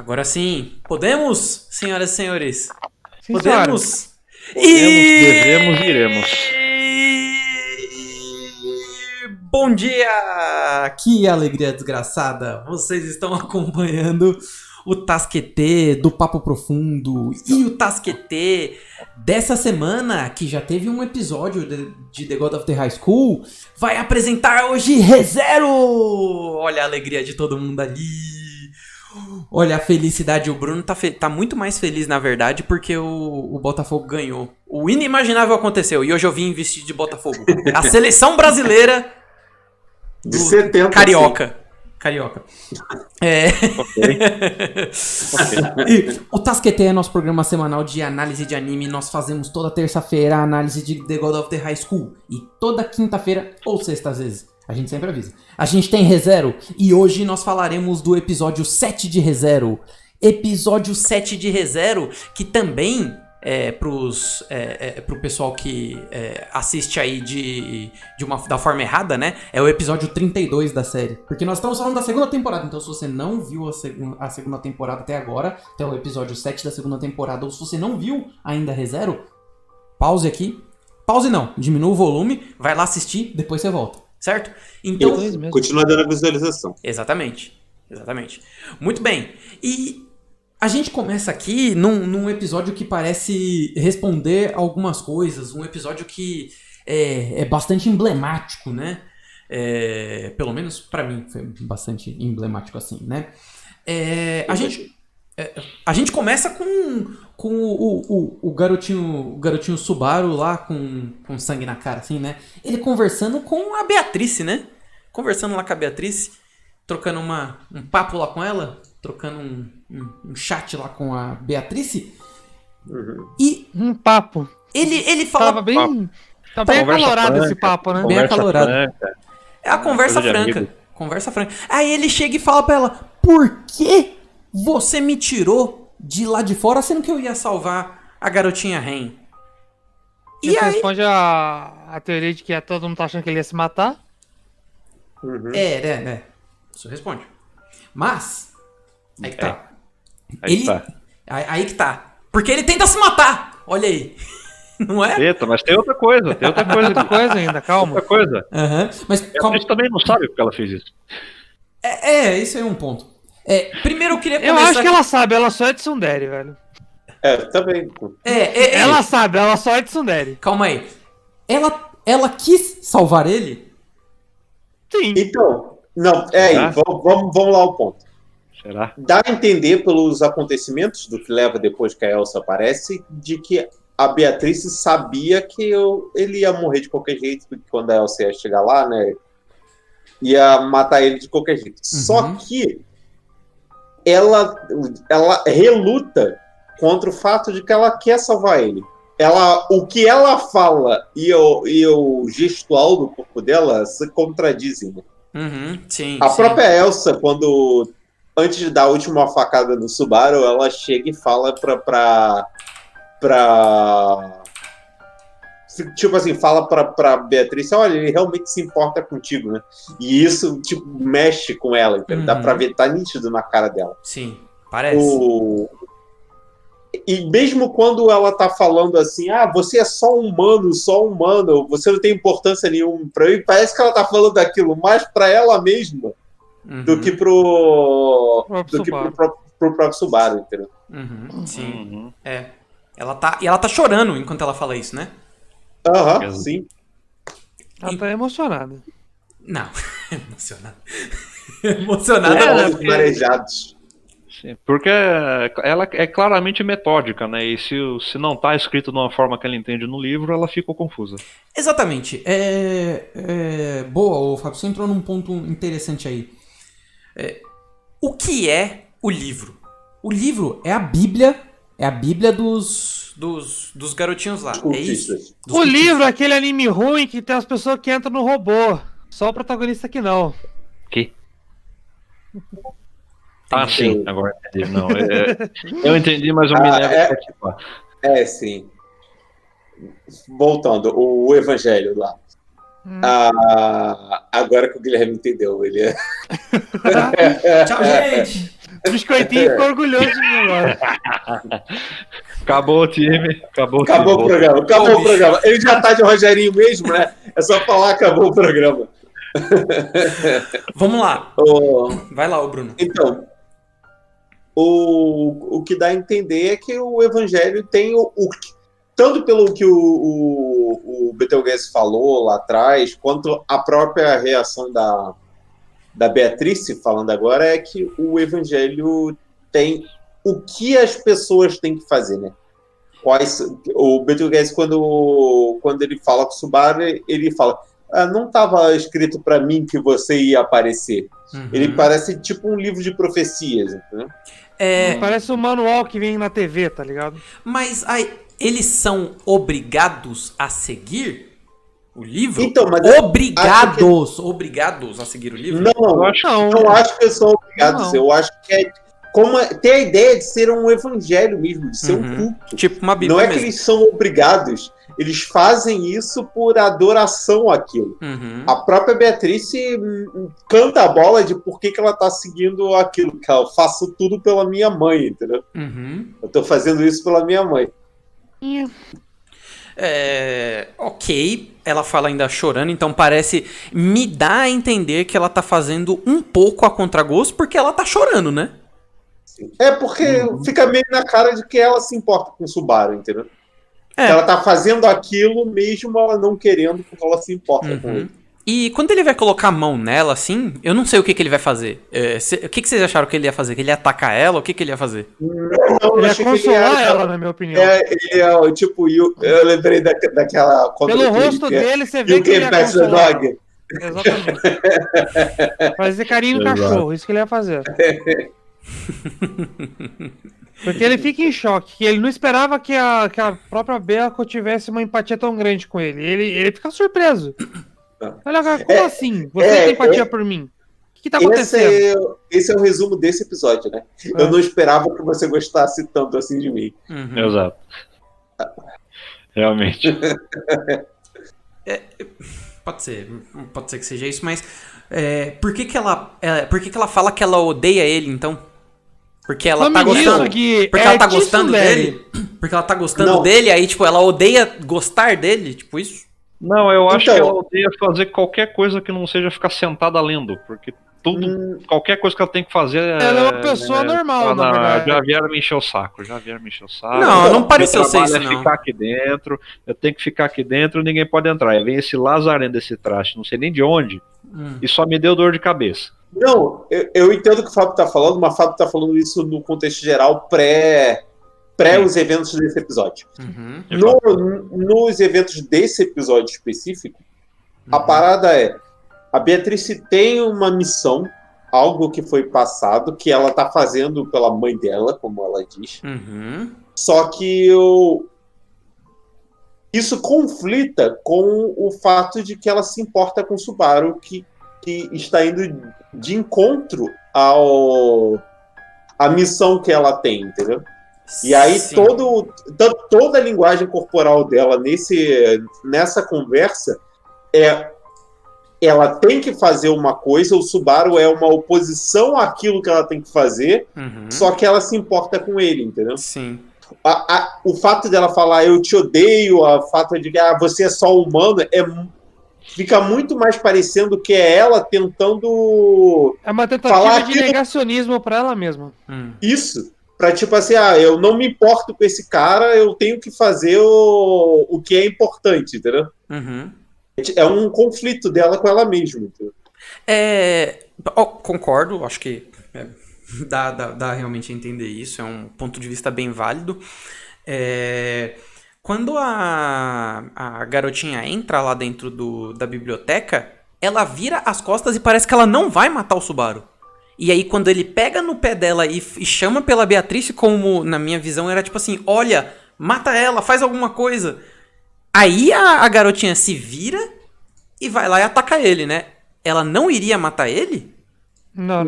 Agora sim, podemos, senhoras e senhores? Sim, Podemos? Devemos e iremos. Bom dia! Que alegria desgraçada! Vocês estão acompanhando o Tasquetê do Papo Profundo e o Tasquetê dessa semana, que já teve um episódio de The God of the High School, vai apresentar hoje ReZero! Olha a alegria de todo mundo ali! Olha a felicidade, o Bruno tá muito mais feliz, na verdade, porque o Botafogo ganhou. O inimaginável aconteceu e hoje eu vim vestido de Botafogo. A seleção brasileira de 70. Carioca. Carioca. Ok. E o Tasquetê é nosso programa semanal de análise de anime. Nós fazemos toda terça-feira a análise de The God of the High School. E toda quinta-feira, ou sexta às vezes, a gente sempre avisa, a gente tem ReZero. E hoje nós falaremos do episódio 7 de ReZero. Episódio 7 de ReZero, que também pro pessoal que assiste aí da forma errada, né? É o episódio 32 da série. Porque nós estamos falando da segunda temporada. Então, se você não viu a segunda temporada até agora, até o episódio 7 da segunda temporada, ou se você não viu ainda ReZero, pause aqui. Pause não, diminua o volume, vai lá assistir, depois você volta. Certo? Então, continua dando visualização. Exatamente. Muito bem. E a gente começa aqui num episódio que parece responder algumas coisas, um episódio que é bastante emblemático, né? Pelo menos pra mim foi bastante emblemático assim, né? A gente começa com o garotinho Subaru lá com sangue na cara, assim, né? Ele conversando com a Beatrice, né? Conversando lá com a Beatrice, trocando um papo lá com ela, trocando um chat lá com a Beatrice. Uhum. E um papo. Ele fala... Tava bem acalorado esse papo, né? Bem acalorado. Franca. É a conversa Coisa de franca. amigo. Conversa franca. Aí ele chega e fala pra ela: por que você me tirou de lá de fora, sendo que eu ia salvar a garotinha Ren? Isso responde a teoria de que todo mundo tá achando que ele ia se matar. Uhum. Isso responde. Mas aí que tá. Aí que tá. Porque ele tenta se matar. Olha aí. Não é? Eita, mas tem outra coisa. Tem outra coisa. Outra coisa ainda, calma. Outra coisa. Uhum. Mas A gente também não sabe porque ela fez isso. Isso aí é um ponto. Primeiro eu queria Eu começar... acho que ela sabe, ela só é tsundere, velho. Também. Ela sabe, ela só é tsundere. Calma aí. Ela quis salvar ele? Sim. Então, não, vamos lá ao ponto. Será? Dá a entender pelos acontecimentos do que leva depois que a Elsa aparece, de que a Beatrice sabia que ele ia morrer de qualquer jeito, porque quando a Elsa ia chegar lá, né, ia matar ele de qualquer jeito. Uhum. Só que ela reluta contra o fato de que ela quer salvar ele. O que ela fala e o gestual do corpo dela se contradizem. Né? Uhum, sim. A própria Elsa, antes de dar a última facada no Subaru, ela chega e fala tipo assim, fala pra Beatriz: olha, ele realmente se importa contigo, né? E isso, tipo, mexe com ela, entendeu? Uhum. Dá pra ver, tá nítido na cara dela. Sim, parece. E mesmo quando ela tá falando assim: você é só humano, você não tem importância nenhuma pra mim, parece que ela tá falando daquilo mais pra ela mesma do que pro próprio Subaru, entendeu? Uhum, sim. Uhum. Ela tá chorando enquanto ela fala isso, né? Aham, sim. Ela tá emocionada. Não, emocionada. Olhos marejados. Sim, porque ela é claramente metódica, né? E se não tá escrito de uma forma que ela entende no livro, ela fica confusa. Exatamente. Boa, Fábio, você entrou num ponto interessante aí. O que é o livro? O livro é a Bíblia dos garotinhos lá. É isso? O livro é aquele anime ruim que tem as pessoas que entram no robô. Só o protagonista que não. Que? Sim, agora entendi. Não, eu entendi, mas eu me lembro de participar. Sim. Voltando, o Evangelho lá. Agora que o Guilherme entendeu, ele Tchau, gente! Biscoitinho ficou orgulhoso de mim agora. Acabou o time. Acabou o programa. Acabou o programa. Ele já tá de Rogerinho mesmo, né? É só falar, acabou o programa. Vamos lá. Vai lá, Bruno. Então, o que dá a entender é que o Evangelho tem tanto pelo que o Betelgeuse falou lá atrás, quanto a própria reação da Beatrice, falando agora, é que o Evangelho tem o que as pessoas têm que fazer, né? O Betelgeuse, quando ele fala com o Subaru, ele fala, não estava escrito para mim que você ia aparecer. Uhum. Ele parece tipo um livro de profecias, entendeu? Parece um manual que vem na TV, tá ligado? Mas eles são obrigados a seguir o livro? Então, mas obrigados a seguir o livro? Não acho que eles são obrigados. Não. Eu acho que tem a ideia de ser um evangelho mesmo, de ser um culto. Tipo uma Bíblia Não é mesmo. que eles são obrigados, eles fazem isso por adoração àquilo. Uhum. A própria Beatrice canta a bola de por que ela tá seguindo aquilo, que eu faço tudo pela minha mãe, entendeu? Uhum. Eu tô fazendo isso pela minha mãe. Ok, ela fala ainda chorando, então me dá a entender que ela tá fazendo um pouco a contragosto porque ela tá chorando, né? Porque fica meio na cara de que ela se importa com o Subaru, entendeu? É. Ela tá fazendo aquilo mesmo ela não querendo, porque ela se importa com ele. E quando ele vai colocar a mão nela, assim, eu não sei o que ele vai fazer. O que vocês acharam que ele ia fazer? Que ele ia atacar ela? O que ele ia fazer? Não, Ele ia consolar ela, na minha opinião. Eu lembrei daquela... Pelo rosto dele, você vê que ele ia consolar ela. Exatamente. Fazer carinho no cachorro, isso que ele ia fazer. Porque ele fica em choque, que ele não esperava que a própria Belko tivesse uma empatia tão grande com ele. Ele fica surpreso. Olha, como assim? Você tem empatia por mim? O que tá acontecendo? Esse é o resumo desse episódio, né? Eu não esperava que você gostasse tanto assim de mim. Uhum. Exato. Realmente. Pode ser que seja isso, mas por que ela fala que ela odeia ele, então? Porque ela tá gostando. Porque ela tá gostando dele? Porque ela tá gostando dele, aí, tipo, ela odeia gostar dele? Tipo isso? Não, eu acho que ela odeia fazer qualquer coisa que não seja ficar sentada lendo, porque qualquer coisa que ela tem que fazer ela é uma pessoa normal, na verdade. Já vieram me encher o saco. Não pareceu ser isso, não. Ficar aqui dentro, eu tenho que ficar aqui dentro, ninguém pode entrar. Aí vem esse lazareno desse traste, não sei nem de onde, e só me deu dor de cabeça. Não, eu entendo o que o Fábio tá falando, mas o Fábio tá falando isso no contexto geral pré os eventos desse episódio. Uhum. Nos eventos desse episódio específico, a parada a Beatrice tem uma missão, algo que foi passado, que ela tá fazendo pela mãe dela, como ela diz. Uhum. Só que isso conflita com o fato de que ela se importa com o Subaru, que está indo de encontro à missão que ela tem, entendeu? E aí toda a linguagem corporal dela nessa conversa ela tem que fazer uma coisa, o Subaru é uma oposição àquilo que ela tem que fazer, só que ela se importa com ele, entendeu? Sim. O fato dela falar eu te odeio, o fato de que você é só humano, fica muito mais parecendo que é ela tentando... É uma tentativa de negacionismo pra ela mesma. Isso. Pra tipo assim, eu não me importo com esse cara, eu tenho que fazer o que é importante, entendeu? Uhum. É um conflito dela com ela mesma, entendeu? Concordo, acho que dá realmente a entender isso, é um ponto de vista bem válido. Quando a garotinha entra lá dentro da biblioteca, ela vira as costas e parece que ela não vai matar o Subaru. E aí quando ele pega no pé dela e chama pela Beatrice, como na minha visão era tipo assim, olha, mata ela, faz alguma coisa. Aí a garotinha se vira e vai lá e ataca ele, né? Ela não iria matar ele? Não.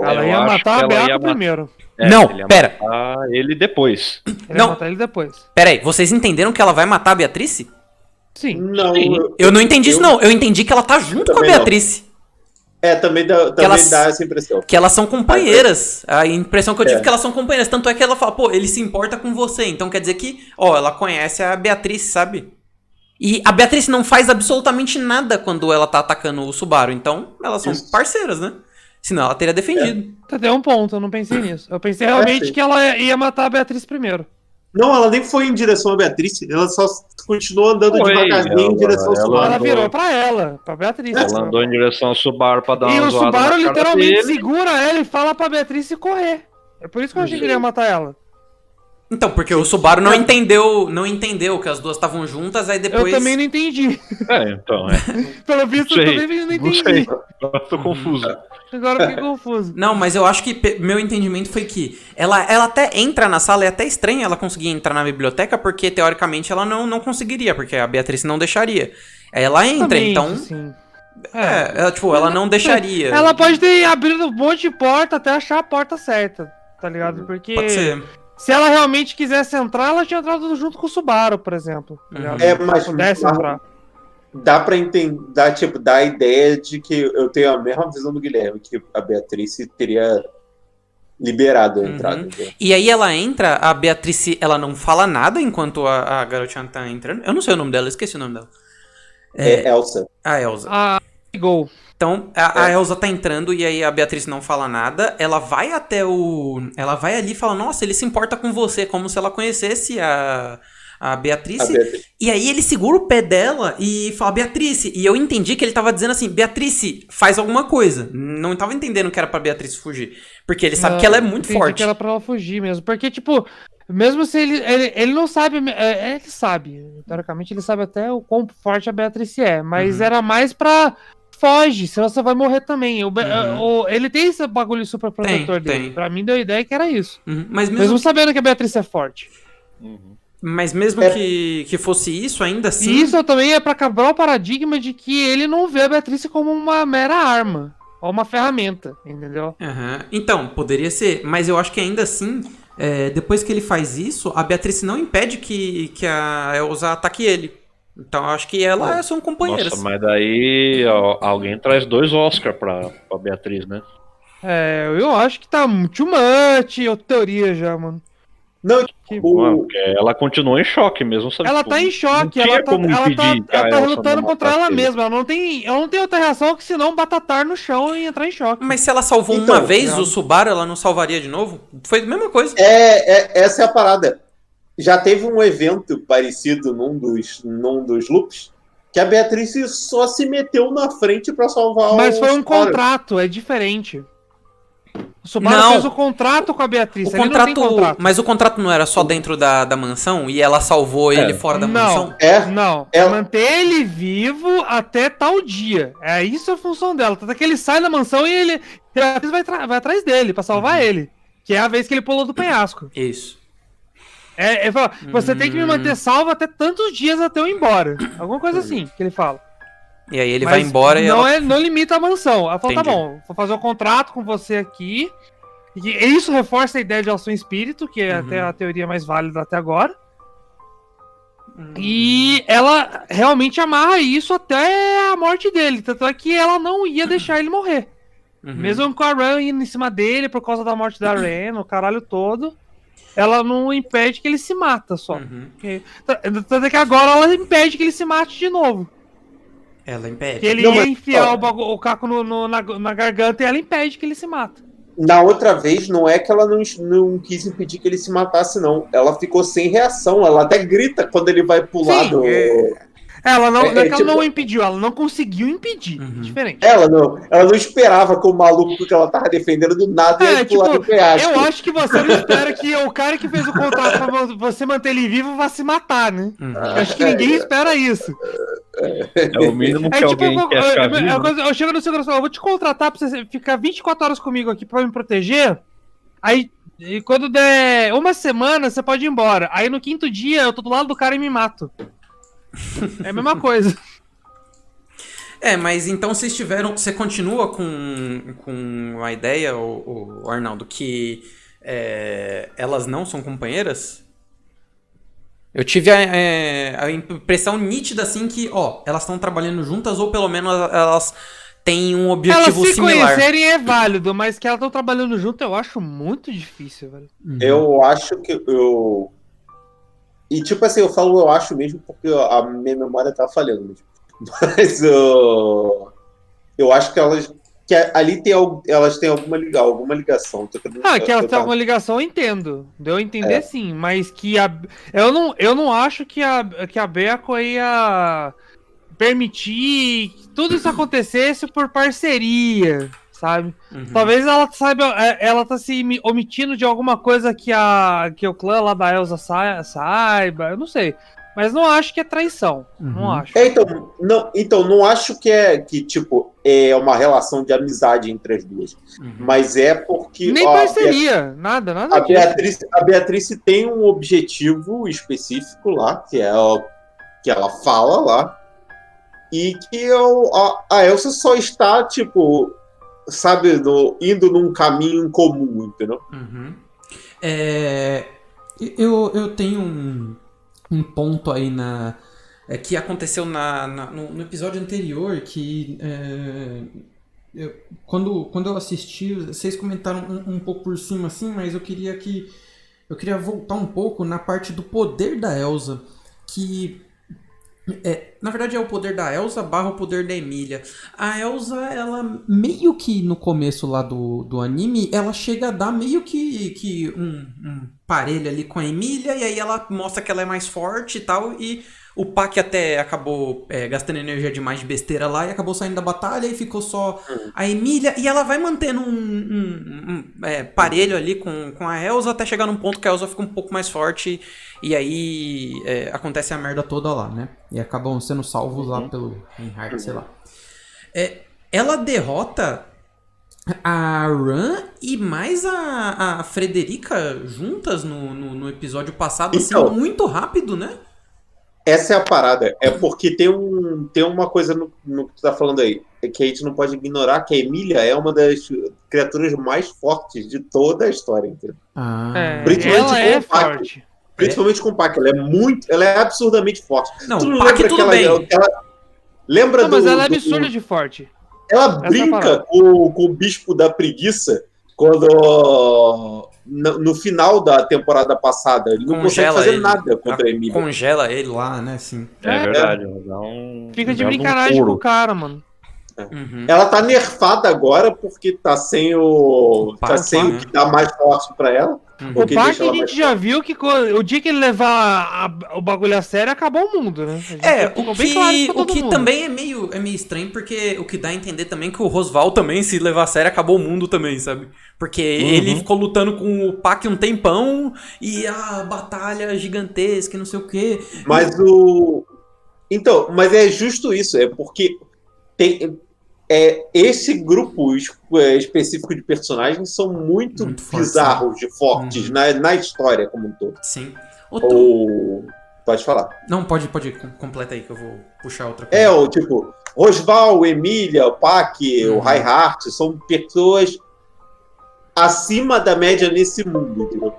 Ela ia matar a Beatrice primeiro. Não, pera. Matar ele depois. Ia matar ele depois. Pera aí, vocês entenderam que ela vai matar a Beatrice? Sim. Não. Eu não entendi isso, não. Eu entendi que ela tá junto com a Beatrice. Também dá essa impressão. Que elas são companheiras. A impressão que eu tive é que elas são companheiras. Tanto é que ela fala, pô, ele se importa com você. Então quer dizer que, ela conhece a Beatriz, sabe? E a Beatriz não faz absolutamente nada quando ela tá atacando o Subaru. Então, elas são parceiras, né? Senão ela teria defendido. Até um ponto, eu não pensei nisso. Eu pensei realmente que ela ia matar a Beatriz primeiro. Não, ela nem foi em direção à Beatriz. Ela só continuou andando devagarzinho em direção ao Subaru. Ela virou pra Beatriz. Ela andou em direção ao Subaru pra dar uma zoada. E o Subaru literalmente segura ela e fala pra Beatriz se correr. É por isso que eu achei que ele ia matar ela. Então, porque o Subaru não entendeu que as duas estavam juntas, aí depois... Eu também não entendi. Então, Pelo visto, eu também não entendi. Não sei, agora tô confuso. Agora eu fiquei confuso. Não, mas eu acho que meu entendimento foi que ela até entra na sala, é até estranho ela conseguir entrar na biblioteca, porque teoricamente ela não conseguiria, porque a Beatriz não deixaria. Aí ela entra, então... Sim. Ela não deixaria. Ela pode ter abrido um monte de porta até achar a porta certa, tá ligado? Porque... Pode ser. Se ela realmente quisesse entrar, ela tinha entrado junto com o Subaru, por exemplo. Tá ligado? Mas pudesse entrar. Dá pra entender, dá a ideia de que eu tenho a mesma visão do Guilherme, que a Beatriz teria liberado a entrada. E aí ela entra, a Beatriz, ela não fala nada enquanto a garotinha tá entrando. Eu não sei o nome dela, esqueci o nome dela. Elsa. A Elsa. Gol. Então, a Elsa tá entrando e aí a Beatriz não fala nada. Ela vai ela vai ali e fala, nossa, ele se importa com você, como se ela conhecesse a Beatriz. E aí ele segura o pé dela e fala, Beatriz. E eu entendi que ele tava dizendo assim, Beatriz, faz alguma coisa. Não tava entendendo que era pra Beatriz fugir. Porque ele sabe que ela é muito forte. Que era pra ela fugir mesmo. Porque, tipo, mesmo se ele não sabe... Ele sabe. Teoricamente, ele sabe até o quão forte a Beatriz é. Mas era mais pra... Foge, senão você vai morrer também. Ele tem esse bagulho super protetor dele. Pra mim deu a ideia que era isso. Mas mesmo sabendo que a Beatriz é forte. Mas mesmo que fosse isso, ainda assim... E isso também é pra quebrar o paradigma de que ele não vê a Beatriz como uma mera arma. Ou uma ferramenta, entendeu? Então, poderia ser. Mas eu acho que ainda assim, depois que ele faz isso, a Beatriz não impede que a Elsa ataque ele. Então eu acho que elas são companheiras. Nossa, mas daí alguém traz 2 Oscar pra Beatriz, né? Eu acho que tá too much, teoria já, mano. Não, porque ela continua em choque mesmo, sabe? Ela tá em choque, ela tá lutando contra ela mesma. Ela não tem outra reação que senão batatar no chão e entrar em choque. Mas se ela salvou uma vez o Subaru, ela não salvaria de novo? Foi a mesma coisa. Essa é a parada. Já teve um evento parecido num dos loops, que a Beatriz só se meteu na frente pra salvar Mas foi um contrato, é diferente. O Subaru fez o contrato com a Beatriz. Contrato. Mas o contrato não era só dentro da mansão e ela salvou ele fora da mansão? Não. É manter ele vivo até tal dia. É isso a função dela. Tanto que ele sai da mansão e a Beatriz vai atrás dele pra salvar ele. Que é a vez que ele pulou do penhasco. Isso. Ele fala, você tem que me manter salvo até tantos dias até eu ir embora. Alguma coisa assim que ele fala. E aí ele vai embora e não limita a mansão. Ela fala, tá bom, vou fazer um contrato com você aqui. E isso reforça a ideia de alção espírito, que é até a teoria mais válida até agora. E ela realmente amarra isso até a morte dele. Tanto é que ela não ia deixar ele morrer. Mesmo com a Ren indo em cima dele por causa da morte da Ren, o caralho todo. Ela não impede que ele se mata só. Tanto é que agora ela impede que ele se mate de novo. Ela impede. Que ele ia enfiar o caco na garganta e ela impede que ele se mata. Na outra vez, não é que ela não quis impedir que ele se matasse, não. Ela ficou sem reação. Ela até grita quando ele vai pular do... Ela não impediu, ela não conseguiu impedir. Diferente. Ela não esperava que o maluco que ela tava defendendo do nada ia pular do penhasco. Eu acho que você não espera que o cara que fez o contrato pra você manter ele vivo vá se matar, né? Acho que ninguém espera isso. É o mínimo que alguém quer ficar vivo. Eu chego no segurança e falo, eu vou te contratar pra você ficar 24 horas comigo aqui pra me proteger. Aí, quando der uma semana, você pode ir embora. Aí no 5º dia, eu tô do lado do cara e me mato. É a mesma coisa. Mas então você continua com a ideia, o Arnaldo, que elas não são companheiras? Eu tive a impressão nítida, assim, que, elas estão trabalhando juntas, ou pelo menos elas têm um Elas objetivo se similar. conhecerem é válido, mas que elas estão trabalhando junto eu acho muito difícil, velho. Eu acho que eu... E tipo assim, eu falo eu acho mesmo porque a minha memória tá falhando mesmo. Mas eu acho que ali elas têm alguma ligação. Que elas têm alguma ligação, eu entendo. Deu a entender sim, mas que eu não acho que a Beco ia permitir que tudo isso acontecesse por parceria, sabe? Talvez ela tá se omitindo de alguma coisa que o clã lá da Elsa saiba, eu não sei. Mas não acho que é traição. Não acho. Então, não acho que tipo, é uma relação de amizade entre as duas. Mas é porque... Nem parceria, nada a Beatriz tem um objetivo específico lá, que ela fala lá, e que a Elsa só está, tipo, sabe, indo num caminho comum, entendeu? Eu tenho um ponto aí que aconteceu no episódio anterior que quando eu assisti, vocês comentaram um pouco por cima assim, mas eu queria voltar um pouco na parte do poder da Elsa, que na verdade é o poder da Elsa / o poder da Emília. A Elsa, ela meio que no começo lá do anime, ela chega a dar meio que um parelho ali com a Emília, e aí ela mostra que ela é mais forte e tal, e o Pac até acabou gastando energia demais de besteira lá e acabou saindo da batalha e ficou só a Emília, e ela vai mantendo um parelho ali com a Elsa até chegar num ponto que a Elsa fica um pouco mais forte, e aí acontece a merda toda lá, né? E acabam sendo salvos lá pelo Reinhardt, sei lá. Ela derrota a Ran e mais a Frederica juntas no episódio passado, então, assim, muito rápido, né? Essa é a parada. É porque tem uma coisa no que tu tá falando aí, que a gente não pode ignorar, que a Emília é uma das criaturas mais fortes de toda a história, entendeu? Ela é forte. Principalmente com o Pac. Ela é absurdamente forte. Não, tu não Pac lembra tudo bem. Lembra mas ela é absurda de forte. Ela brinca com o bispo da preguiça quando... No final da temporada passada, ele não consegue fazer nada contra a Emília. Congela ele lá, né? Sim. É verdade. Fica de brincaragem com o cara, mano. Ela tá nerfada agora porque tá sem o que dá mais forte pra ela. O Pac a gente já viu que o dia que ele levar o bagulho a sério, acabou o mundo, né? O que também é meio estranho, porque o que dá a entender também é que o Rosval também, se levar a sério, acabou o mundo também, sabe? Porque ele ficou lutando com o Pac um tempão e a batalha gigantesca e não sei o quê. Mas mas é justo isso, é porque esse grupo específico de personagens são muito bizarros de fortes na história como um todo. Sim. Pode falar. Não, pode completa aí que eu vou puxar outra coisa. Tipo, Rosval, Emília, o Pac, o Reinhardt, são pessoas acima da média nesse mundo, entendeu?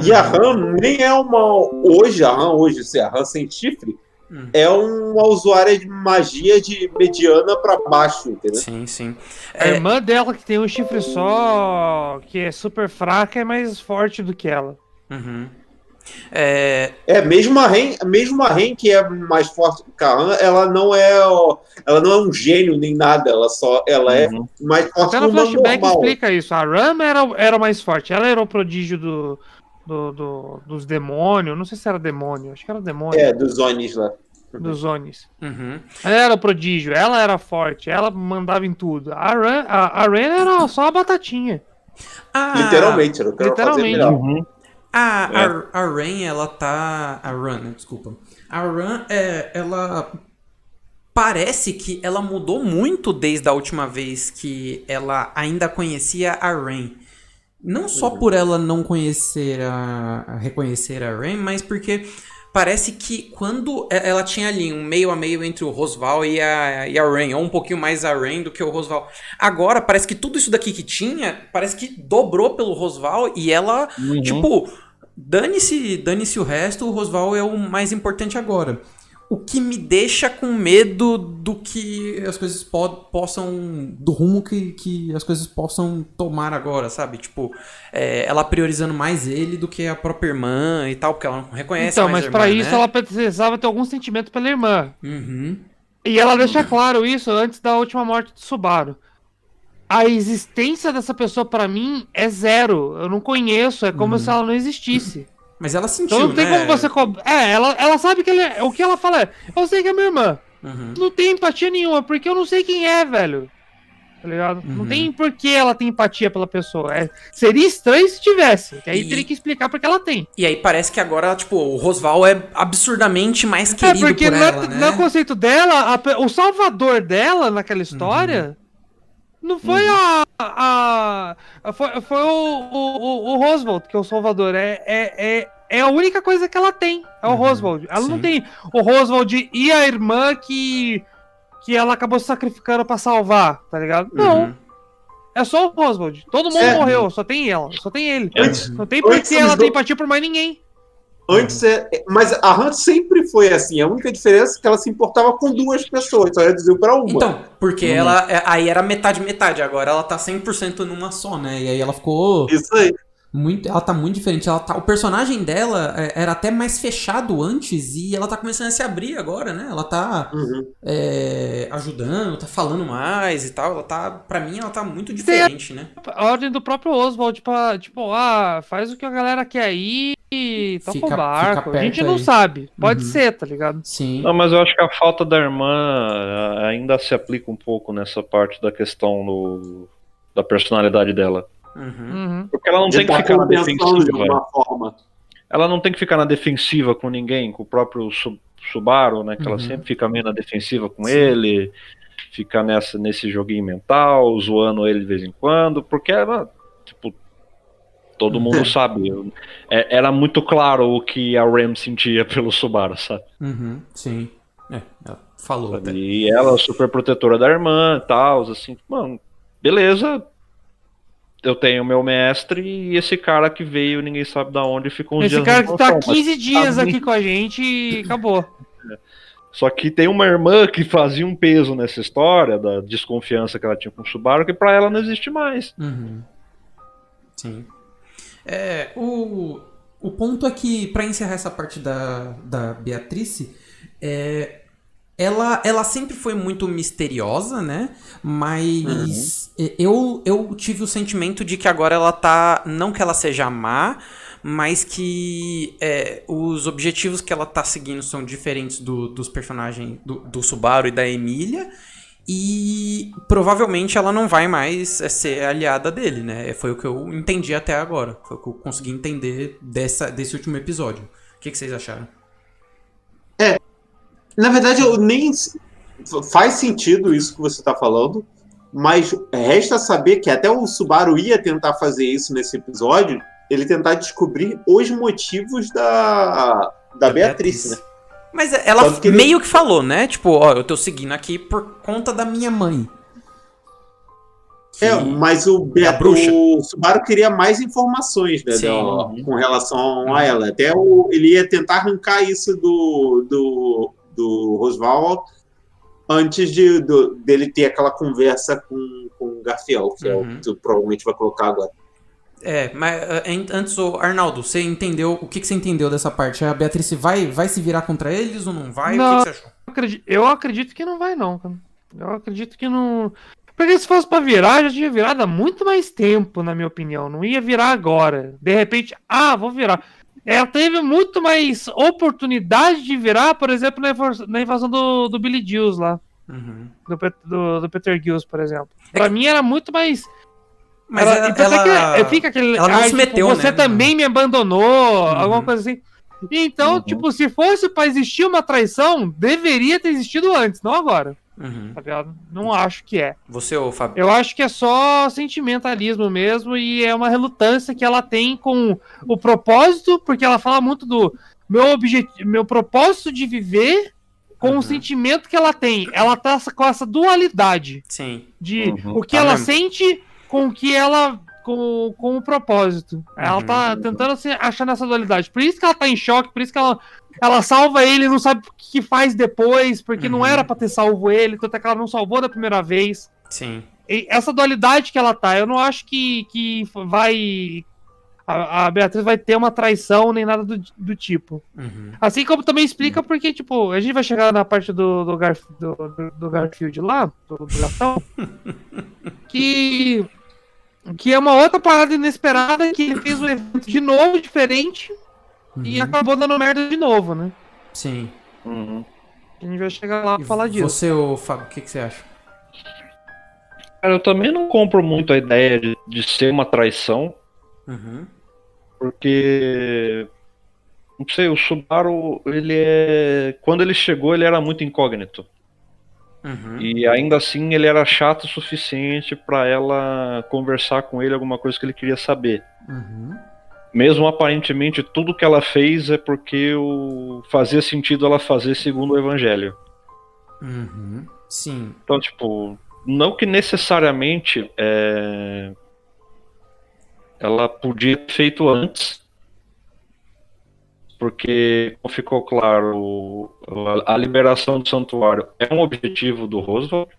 E a Han nem é hoje a Han sem chifre, é uma usuária de magia de mediana pra baixo, entendeu? Sim. A irmã dela, que tem um chifre só, que é super fraca, é mais forte do que ela. Mesmo a Ren, que é mais forte que a Han, ela não é um gênio nem nada, ela é mais forte que o humano flashback normal. Explica isso. A Ram era mais forte, ela era o prodígio dos demônios, não sei se era demônio, acho que era demônio. Dos Onis lá. Dos Onis. Ela era o prodígio, ela era forte, ela mandava em tudo. A Ren era só uma batatinha. Literalmente, eu quero fazer melhor. A Ren, ela tá... A Ran, desculpa. A Ran, ela... Parece que ela mudou muito desde a última vez que ela ainda conhecia a Ren. Não só por ela não reconhecer a Ren, mas porque parece que quando ela tinha ali um meio a meio entre o Rosval e a Ren, ou um pouquinho mais a Ren do que o Rosval. Agora parece que tudo isso daqui que tinha, parece que dobrou pelo Rosval e ela, tipo, dane-se o resto, o Rosval é o mais importante agora. o que me deixa com medo do que as coisas possam... Do rumo que as coisas possam tomar agora, sabe? Tipo, ela priorizando mais ele do que a própria irmã e tal, porque ela não reconhece mais a irmã, pra isso né? ela precisava ter algum sentimento pela irmã. Uhum. E ela deixa claro isso antes da última morte do Subaru. A existência dessa pessoa pra mim é zero. Eu não conheço, é como se ela não existisse. Mas ela sentiu, Então não tem né? como você... ela sabe que o que ela fala é, eu sei que é minha irmã. Uhum. Não tem empatia nenhuma, porque eu não sei quem é, velho. Tá ligado? Não tem por que ela tem empatia pela pessoa. Seria estranho se tivesse. Que aí teria que explicar porque ela tem. E aí parece que agora, tipo, o Rosval é absurdamente mais querido porque por ela, né? no conceito dela, o salvador dela naquela história não foi foi o Roswald, que é o salvador. É a única coisa que ela tem. É o Roswald. Ela não tem o Roswald e a irmã que ela acabou se sacrificando pra salvar, tá ligado? Não. É só o Roswald. Todo mundo morreu, só tem ela, só tem ele. Não tem por que ela ter empatia por mais ninguém. Mas a Han sempre foi assim. A única diferença é que ela se importava com duas pessoas, só reduziu pra uma. Então, porque ela aí era metade, agora ela tá 100% numa só, né? E aí ela ficou... Isso aí. Ela tá muito diferente. O personagem dela era até mais fechado antes e ela tá começando a se abrir agora, né? Ela tá ajudando, tá falando mais e tal. Pra mim, ela tá muito diferente, né? A ordem do próprio Oswald, tipo, faz o que a galera quer aí e toca o barco. A gente não sabe. Pode ser, tá ligado? Sim. Não, mas eu acho que a falta da irmã ainda se aplica um pouco nessa parte da questão da personalidade dela. Porque ela não tem que ficar na defensiva. De alguma forma. Ela não tem que ficar na defensiva com ninguém, com o próprio Subaru, né? Que ela sempre fica meio na defensiva com ele, fica nesse joguinho mental, zoando ele de vez em quando, porque ela, tipo, todo mundo sabe. Era muito claro o que a Ram sentia pelo Subaru, sabe? Sim. Ela falou até. E ela, super protetora da irmã e tal, assim, mano, beleza. Eu tenho meu mestre e esse cara que veio, ninguém sabe de onde, ficou uns dias. Esse cara que tá 15 dias aqui com a gente e acabou. Só que tem uma irmã que fazia um peso nessa história, da desconfiança que ela tinha com o Subaru, que pra ela não existe mais. Sim. O ponto é que, pra encerrar essa parte da Beatrice, ela sempre foi muito misteriosa, né? Mas eu tive o sentimento de que agora ela tá... Não que ela seja má, mas que os objetivos que ela tá seguindo são diferentes dos personagens do Subaru e da Emília. E provavelmente ela não vai mais ser aliada dele, né? Foi o que eu entendi até agora. Foi o que eu consegui entender desse último episódio. O que vocês acharam? Na verdade, eu nem... Faz sentido isso que você está falando, mas resta saber que até o Subaru ia tentar fazer isso nesse episódio, ele tentar descobrir os motivos da Beatrice, né? Mas ela meio que falou, né? Tipo, ó, eu tô seguindo aqui por conta da minha mãe. Mas o Subaru queria mais informações, né, com relação a ela. Até ele ia tentar arrancar isso do Roswald antes dele ter aquela conversa com o Garfield, que é o que tu provavelmente vai colocar agora. Mas antes, Arnaldo, você entendeu? O que você entendeu dessa parte? A Beatrice vai se virar contra eles ou não vai? Não, o que você achou? Eu acredito que não vai, não, cara. Eu acredito que não... Porque se fosse pra virar, já tinha virado há muito mais tempo, na minha opinião. Não ia virar agora. De repente, vou virar. Ela teve muito mais oportunidade de virar, por exemplo, na invasão do Billy Gills lá. Do Peter Gills, por exemplo. Pra mim era muito mais... Mas fica aquele... ela não se meteu, tipo, você né? também me abandonou, alguma coisa assim. Então, tipo, se fosse pra existir uma traição, deveria ter existido antes, não agora. Tá ligado? Não acho que é. Você, Fábio? Eu acho que é só sentimentalismo mesmo e é uma relutância que ela tem com o propósito, porque ela fala muito do meu propósito de viver com o sentimento que ela tem. Ela tá com essa dualidade. Sim. De o que ela sente com o que ela com um propósito. Ela tá tentando assim, achar nessa dualidade. Por isso que ela tá em choque, por isso que ela salva ele e não sabe o que faz depois, porque não era pra ter salvo ele, tanto é que ela não salvou da primeira vez. Sim. E essa dualidade que ela tá, eu não acho que vai... A Beatriz vai ter uma traição nem nada do tipo. Assim como também explica porque, tipo, a gente vai chegar na parte do Garfield lá, do gatão, que é uma outra parada inesperada, que ele fez um evento de novo, diferente, e acabou dando merda de novo, né? Sim. A gente vai chegar lá pra falar disso. Você, Fábio, o que você acha? Cara, eu também não compro muito a ideia de ser uma traição, porque, não sei, o Subaru, quando ele chegou, ele era muito incógnito. E ainda assim ele era chato o suficiente pra ela conversar com ele alguma coisa que ele queria saber. Mesmo aparentemente tudo que ela fez é porque fazia sentido ela fazer segundo o evangelho. Sim. Então, tipo, não que necessariamente ela podia ter feito antes, porque, como ficou claro, a liberação do santuário é um objetivo do Roosevelt.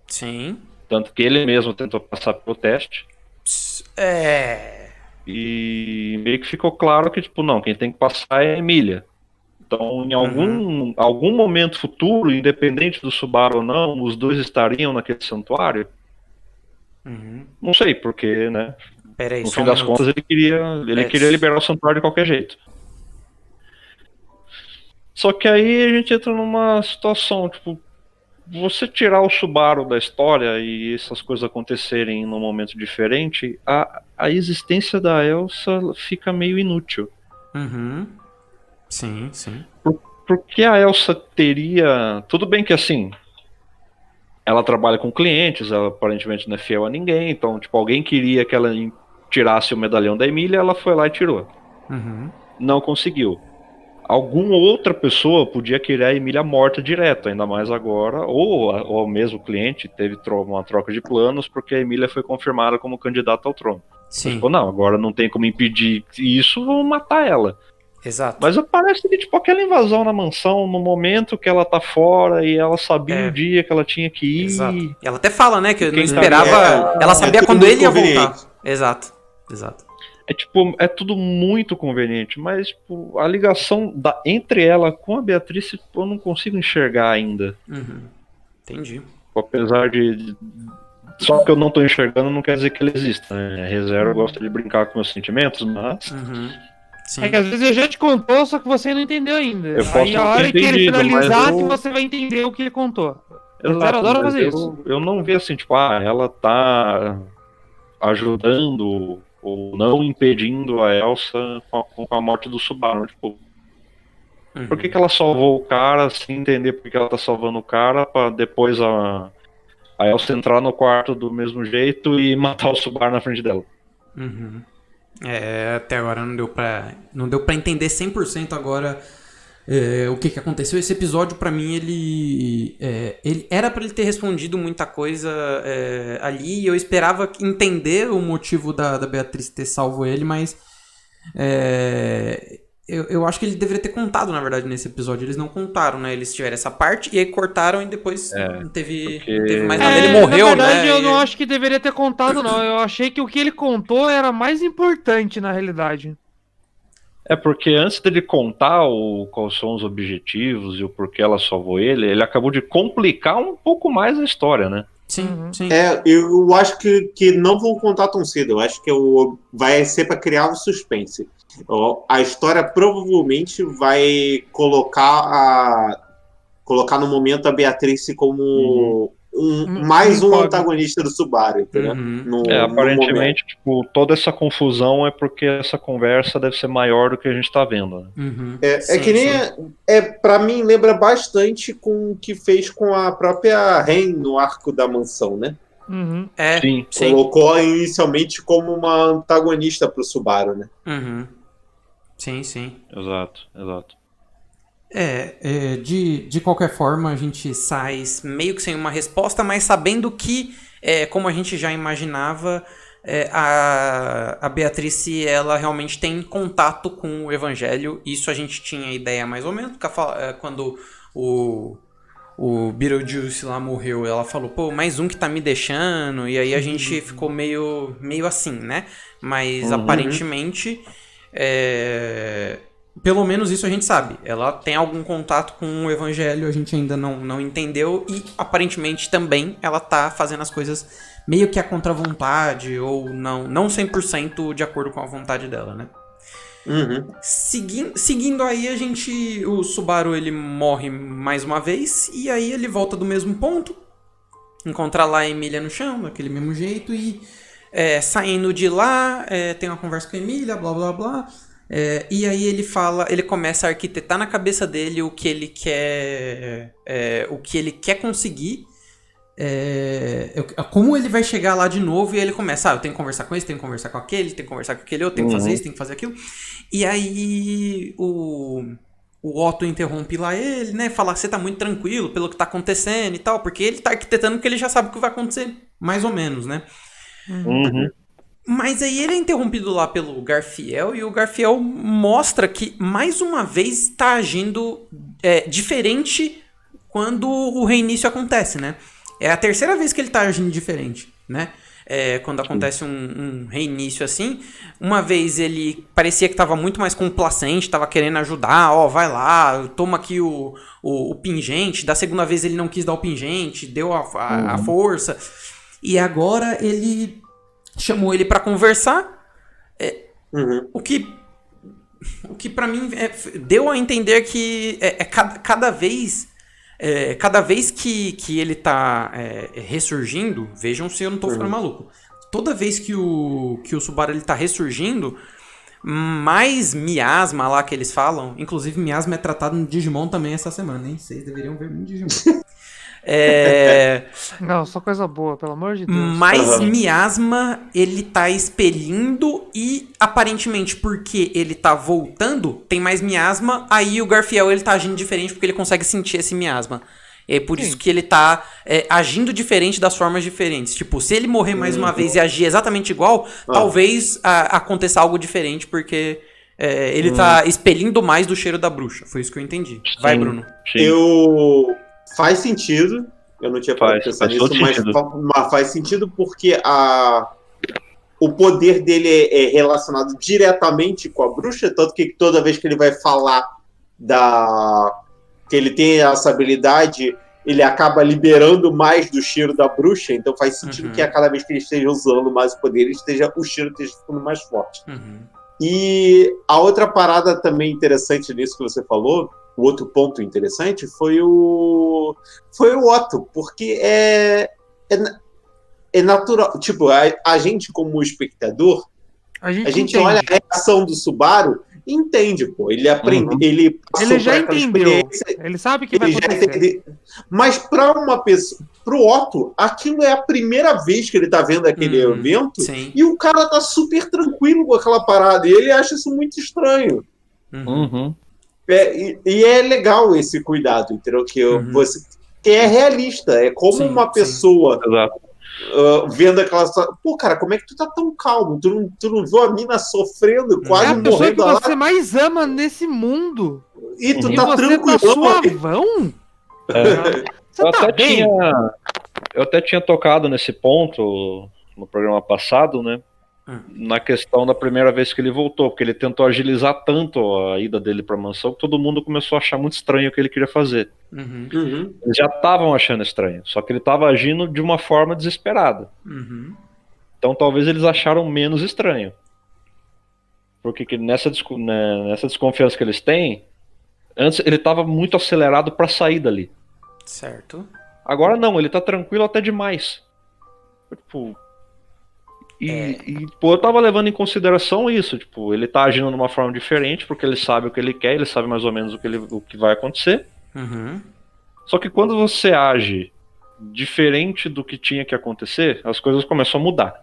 Sim. Tanto que ele mesmo tentou passar pelo teste. E meio que ficou claro que, tipo, não, quem tem que passar é a Emília. Então, em algum momento futuro, independente do Subaru ou não, os dois estariam naquele santuário. Não sei, porque, né? Peraí, no fim das contas, ele queria liberar o santuário de qualquer jeito. Só que aí a gente entra numa situação, tipo, você tirar o Subaru da história e essas coisas acontecerem num momento diferente, a existência da Elsa fica meio inútil. Sim, sim. Porque a Elsa teria... Tudo bem que assim, ela trabalha com clientes, ela aparentemente não é fiel a ninguém, então, tipo, alguém queria que ela tirasse o medalhão da Emília, ela foi lá e tirou. Não conseguiu. Alguma outra pessoa podia querer a Emília morta direto, ainda mais agora, ou mesmo o cliente teve uma troca de planos porque a Emília foi confirmada como candidata ao trono. Sim. Tipo, não, agora não tem como impedir isso, vamos matar ela. Exato. Mas parece que, tipo, aquela invasão na mansão, no momento que ela tá fora e ela sabia o dia que ela tinha que ir. Exato. E ela até fala, né, que eu não Quem esperava... ela sabia quando ele ia voltar. Exato. É tudo muito conveniente, mas tipo, a ligação entre ela com a Beatriz eu não consigo enxergar ainda. Entendi. Apesar de só que eu não tô enxergando não quer dizer que ela exista, né? A Reserva gosta de brincar com meus sentimentos, mas... Sim. É que às vezes eu já te contou, só que você não entendeu ainda. Eu posso Aí a hora ter que ele entendido, finalizar, mas que você vai entender o que ele contou. Exato, Eu adoro fazer isso. Eu não vi assim, tipo, ela tá ajudando ou não impedindo a Elsa com a morte do Subaru, tipo, por que ela salvou o cara sem entender por que ela tá salvando o cara pra depois a Elsa entrar no quarto do mesmo jeito e matar o Subaru na frente dela. Até agora não deu pra entender 100% agora o que aconteceu. Esse episódio, pra mim, ele era pra ele ter respondido muita coisa ali, e eu esperava entender o motivo da Beatriz ter salvo ele, mas eu acho que ele deveria ter contado, na verdade, nesse episódio. Eles não contaram, né? Eles tiveram essa parte e aí cortaram e depois não teve mais nada. Ele morreu, na verdade, né? Eu não acho que deveria ter contado, não. Eu achei que o que ele contou era mais importante, na realidade. Porque antes dele contar quais são os objetivos e o porquê ela salvou ele acabou de complicar um pouco mais a história, né? Sim. Eu acho que não vão contar tão cedo. Eu acho que vai ser para criar um suspense. A história provavelmente vai colocar no momento a Beatriz como mais um antagonista do Subaru, entendeu? Aparentemente, tipo, toda essa confusão é porque essa conversa deve ser maior do que a gente tá vendo, né? Que nem pra mim lembra bastante com o que fez com a própria Ren no arco da mansão, né? Sim. Colocou inicialmente como uma antagonista pro Subaru, né? Sim. Exato. De qualquer forma, a gente sai meio que sem uma resposta, mas sabendo que, como a gente já imaginava, a Beatrice, ela realmente tem contato com o Evangelho. Isso a gente tinha ideia mais ou menos, quando o Beetlejuice lá morreu, ela falou, pô, mais um que tá me deixando, e aí a gente ficou meio assim, né? Mas aparentemente, pelo menos isso a gente sabe. Ela tem algum contato com o Evangelho, a gente ainda não entendeu, e aparentemente também ela tá fazendo as coisas meio que a contra-vontade, ou não 100% de acordo com a vontade dela, né? Seguindo aí, o Subaru, ele morre mais uma vez, e aí ele volta do mesmo ponto, encontra lá a Emília no chão, daquele mesmo jeito, e saindo de lá, tem uma conversa com a Emília, blá blá blá, e aí ele começa a arquitetar na cabeça dele o que ele quer conseguir, como ele vai chegar lá de novo, e aí ele começa, eu tenho que conversar com esse, tenho que conversar com aquele, tenho que conversar com aquele outro, tenho que fazer isso, tenho que fazer aquilo. E aí o Otto interrompe lá ele, né, fala que você tá muito tranquilo pelo que tá acontecendo e tal, porque ele tá arquitetando porque ele já sabe o que vai acontecer, mais ou menos, né? Mas aí ele é interrompido lá pelo Garfiel, e o Garfiel mostra que mais uma vez tá agindo diferente quando o reinício acontece, né? É a terceira vez que ele tá agindo diferente, né? Quando acontece um reinício assim. Uma vez ele parecia que tava muito mais complacente, tava querendo ajudar, vai lá, toma aqui o pingente. Da segunda vez ele não quis dar o pingente, deu a força. E agora ele chamou ele pra conversar. O que pra mim deu a entender que cada vez que ele tá ressurgindo, vejam se eu não tô ficando maluco. Toda vez que o Subaru ele tá ressurgindo, mais miasma lá que eles falam, inclusive miasma é tratado no Digimon também essa semana, hein? Vocês deveriam ver muito Digimon. Não, só coisa boa, pelo amor de Deus. Mais miasma ele tá expelindo, e aparentemente porque ele tá voltando, tem mais miasma, aí o Garfiel ele tá agindo diferente porque ele consegue sentir esse miasma. É por isso que ele tá agindo diferente das formas diferentes. Tipo, se ele morrer mais uma vez e agir exatamente igual, talvez aconteça algo diferente, porque ele tá expelindo mais do cheiro da bruxa. Foi isso que eu entendi. Vai, Bruno. Faz sentido, eu não tinha parado de pensar nisso, mas faz sentido porque o poder dele é relacionado diretamente com a bruxa, tanto que toda vez que ele vai falar que ele tem essa habilidade, ele acaba liberando mais do cheiro da bruxa, então faz sentido que a cada vez que ele esteja usando mais o poder, o cheiro esteja ficando mais forte. E a outra parada também interessante nisso que você falou, o outro ponto interessante foi o Otto, porque é natural. Tipo, a gente como espectador, a gente olha a reação do Subaru e entende, pô. Ele aprende, ele já entendeu. Ele sabe que vai acontecer. Mas para uma pessoa, pro Otto, aquilo é a primeira vez que ele tá vendo aquele evento, e o cara tá super tranquilo com aquela parada, e ele acha isso muito estranho. E é legal esse cuidado, entendeu? Que é realista, é como uma pessoa vendo aquela... Pô, cara, como é que tu tá tão calmo? Tu não viu a mina sofrendo, quase morrendo lá? É a pessoa que você mais ama nesse mundo. E tu tá tranquilo. Tá suavão? Você tá bem? Eu até tinha tocado nesse ponto no programa passado, né? Na questão da primeira vez que ele voltou, porque ele tentou agilizar tanto a ida dele pra mansão que todo mundo começou a achar muito estranho o que ele queria fazer. Eles já estavam achando estranho, só que ele estava agindo de uma forma desesperada. Então talvez eles acharam menos estranho, porque nessa desconfiança que eles têm, antes ele estava muito acelerado para sair dali. Certo. Agora não, ele tá tranquilo até demais. Tipo... eu tava levando em consideração isso, tipo, ele tá agindo de uma forma diferente, porque ele sabe o que ele quer, ele sabe mais ou menos o que vai acontecer. Só que quando você age diferente do que tinha que acontecer, as coisas começam a mudar.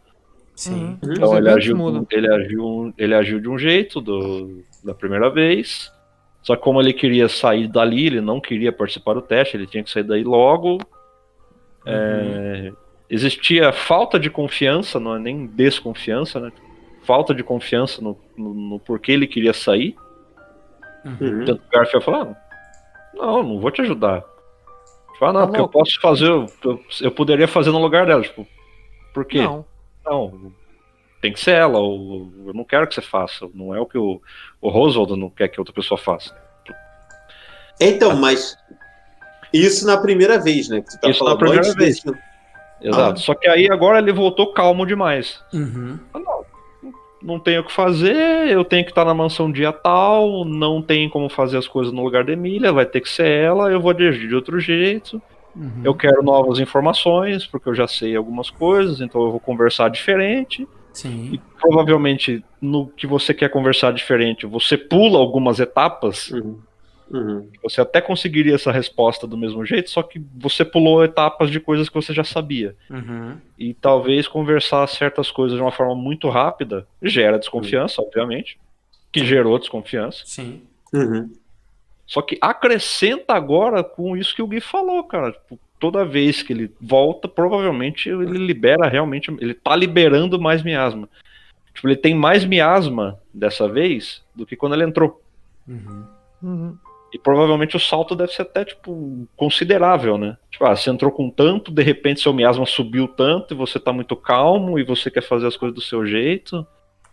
Então ele agiu de um jeito da primeira vez, só que como ele queria sair dali, ele não queria participar do teste, ele tinha que sair daí logo. existia falta de confiança, não é nem desconfiança, né? Falta de confiança no porquê ele queria sair. Tanto o Garfield falou, não vou te ajudar. Tipo, não, porque eu posso fazer, eu poderia fazer no lugar dela, tipo, por quê? Não, tem que ser ela, eu não quero que você faça, não é o que o Oswald não quer que outra pessoa faça. Então, mas isso na primeira vez, né? Que tu tá isso falando, na primeira vez. Exato, só que aí agora ele voltou calmo demais. Não tenho o que fazer, eu tenho que estar na mansão dia tal, não tem como fazer as coisas no lugar da Emília, vai ter que ser ela, eu vou dirigir de outro jeito. Eu quero novas informações, porque eu já sei algumas coisas, então eu vou conversar diferente. Sim. E provavelmente no que você quer conversar diferente, você pula algumas etapas. Você até conseguiria essa resposta do mesmo jeito, só que você pulou etapas de coisas que você já sabia. E talvez conversar certas coisas de uma forma muito rápida gera desconfiança, obviamente, que gerou desconfiança. Sim. Só que acrescenta agora com isso que o Gui falou, cara. Tipo, toda vez que ele volta, provavelmente ele libera realmente, ele tá liberando mais miasma. Tipo, ele tem mais miasma dessa vez do que quando ele entrou. E provavelmente o salto deve ser até, tipo, considerável, né? Tipo, você entrou com tanto, de repente seu miasma subiu tanto, e você tá muito calmo, e você quer fazer as coisas do seu jeito.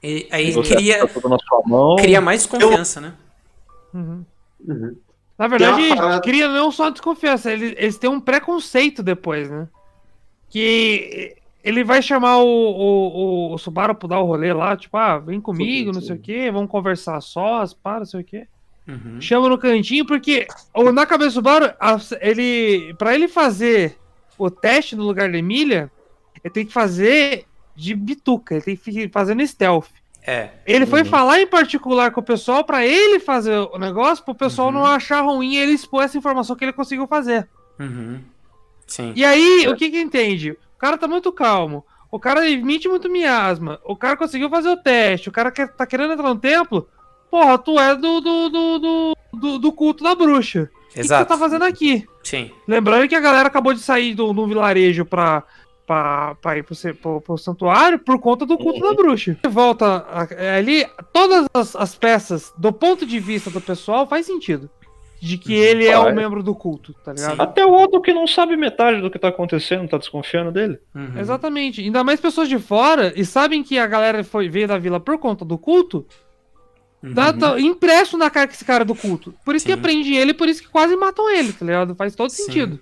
E aí tá tudo na sua mão. cria mais confiança, né? Na verdade, cria não só desconfiança, eles têm um preconceito depois, né? Que ele vai chamar o Subaru pra dar o rolê lá, tipo, vem comigo, não sei o quê, vamos conversar sós, não sei o quê. Chama no cantinho, porque na cabeça do Subaru, pra ele fazer o teste no lugar da Emília, ele tem que fazer de bituca, ele tem que fazer no stealth. Ele foi falar em particular com o pessoal pra ele fazer o negócio, pro pessoal não achar ruim ele expor essa informação que ele conseguiu fazer. Sim. E aí, o que entende? O cara tá muito calmo, o cara emite muito miasma, o cara conseguiu fazer o teste, o cara tá querendo entrar no templo. Porra, tu é do culto da bruxa. Exato. O que você tá fazendo aqui? Sim. Lembrando que a galera acabou de sair do vilarejo pra ir pro santuário por conta do culto da bruxa. Volta ali, todas as peças, do ponto de vista do pessoal, faz sentido. De que ele é um membro do culto, tá ligado? Sim. Até o outro que não sabe metade do que tá acontecendo, tá desconfiando dele. Exatamente. Ainda mais pessoas de fora e sabem que a galera veio da vila por conta do culto. Tá impresso na cara que esse cara é do culto. Por isso que prendem ele, por isso que quase matam ele, tá ligado? Faz todo sentido.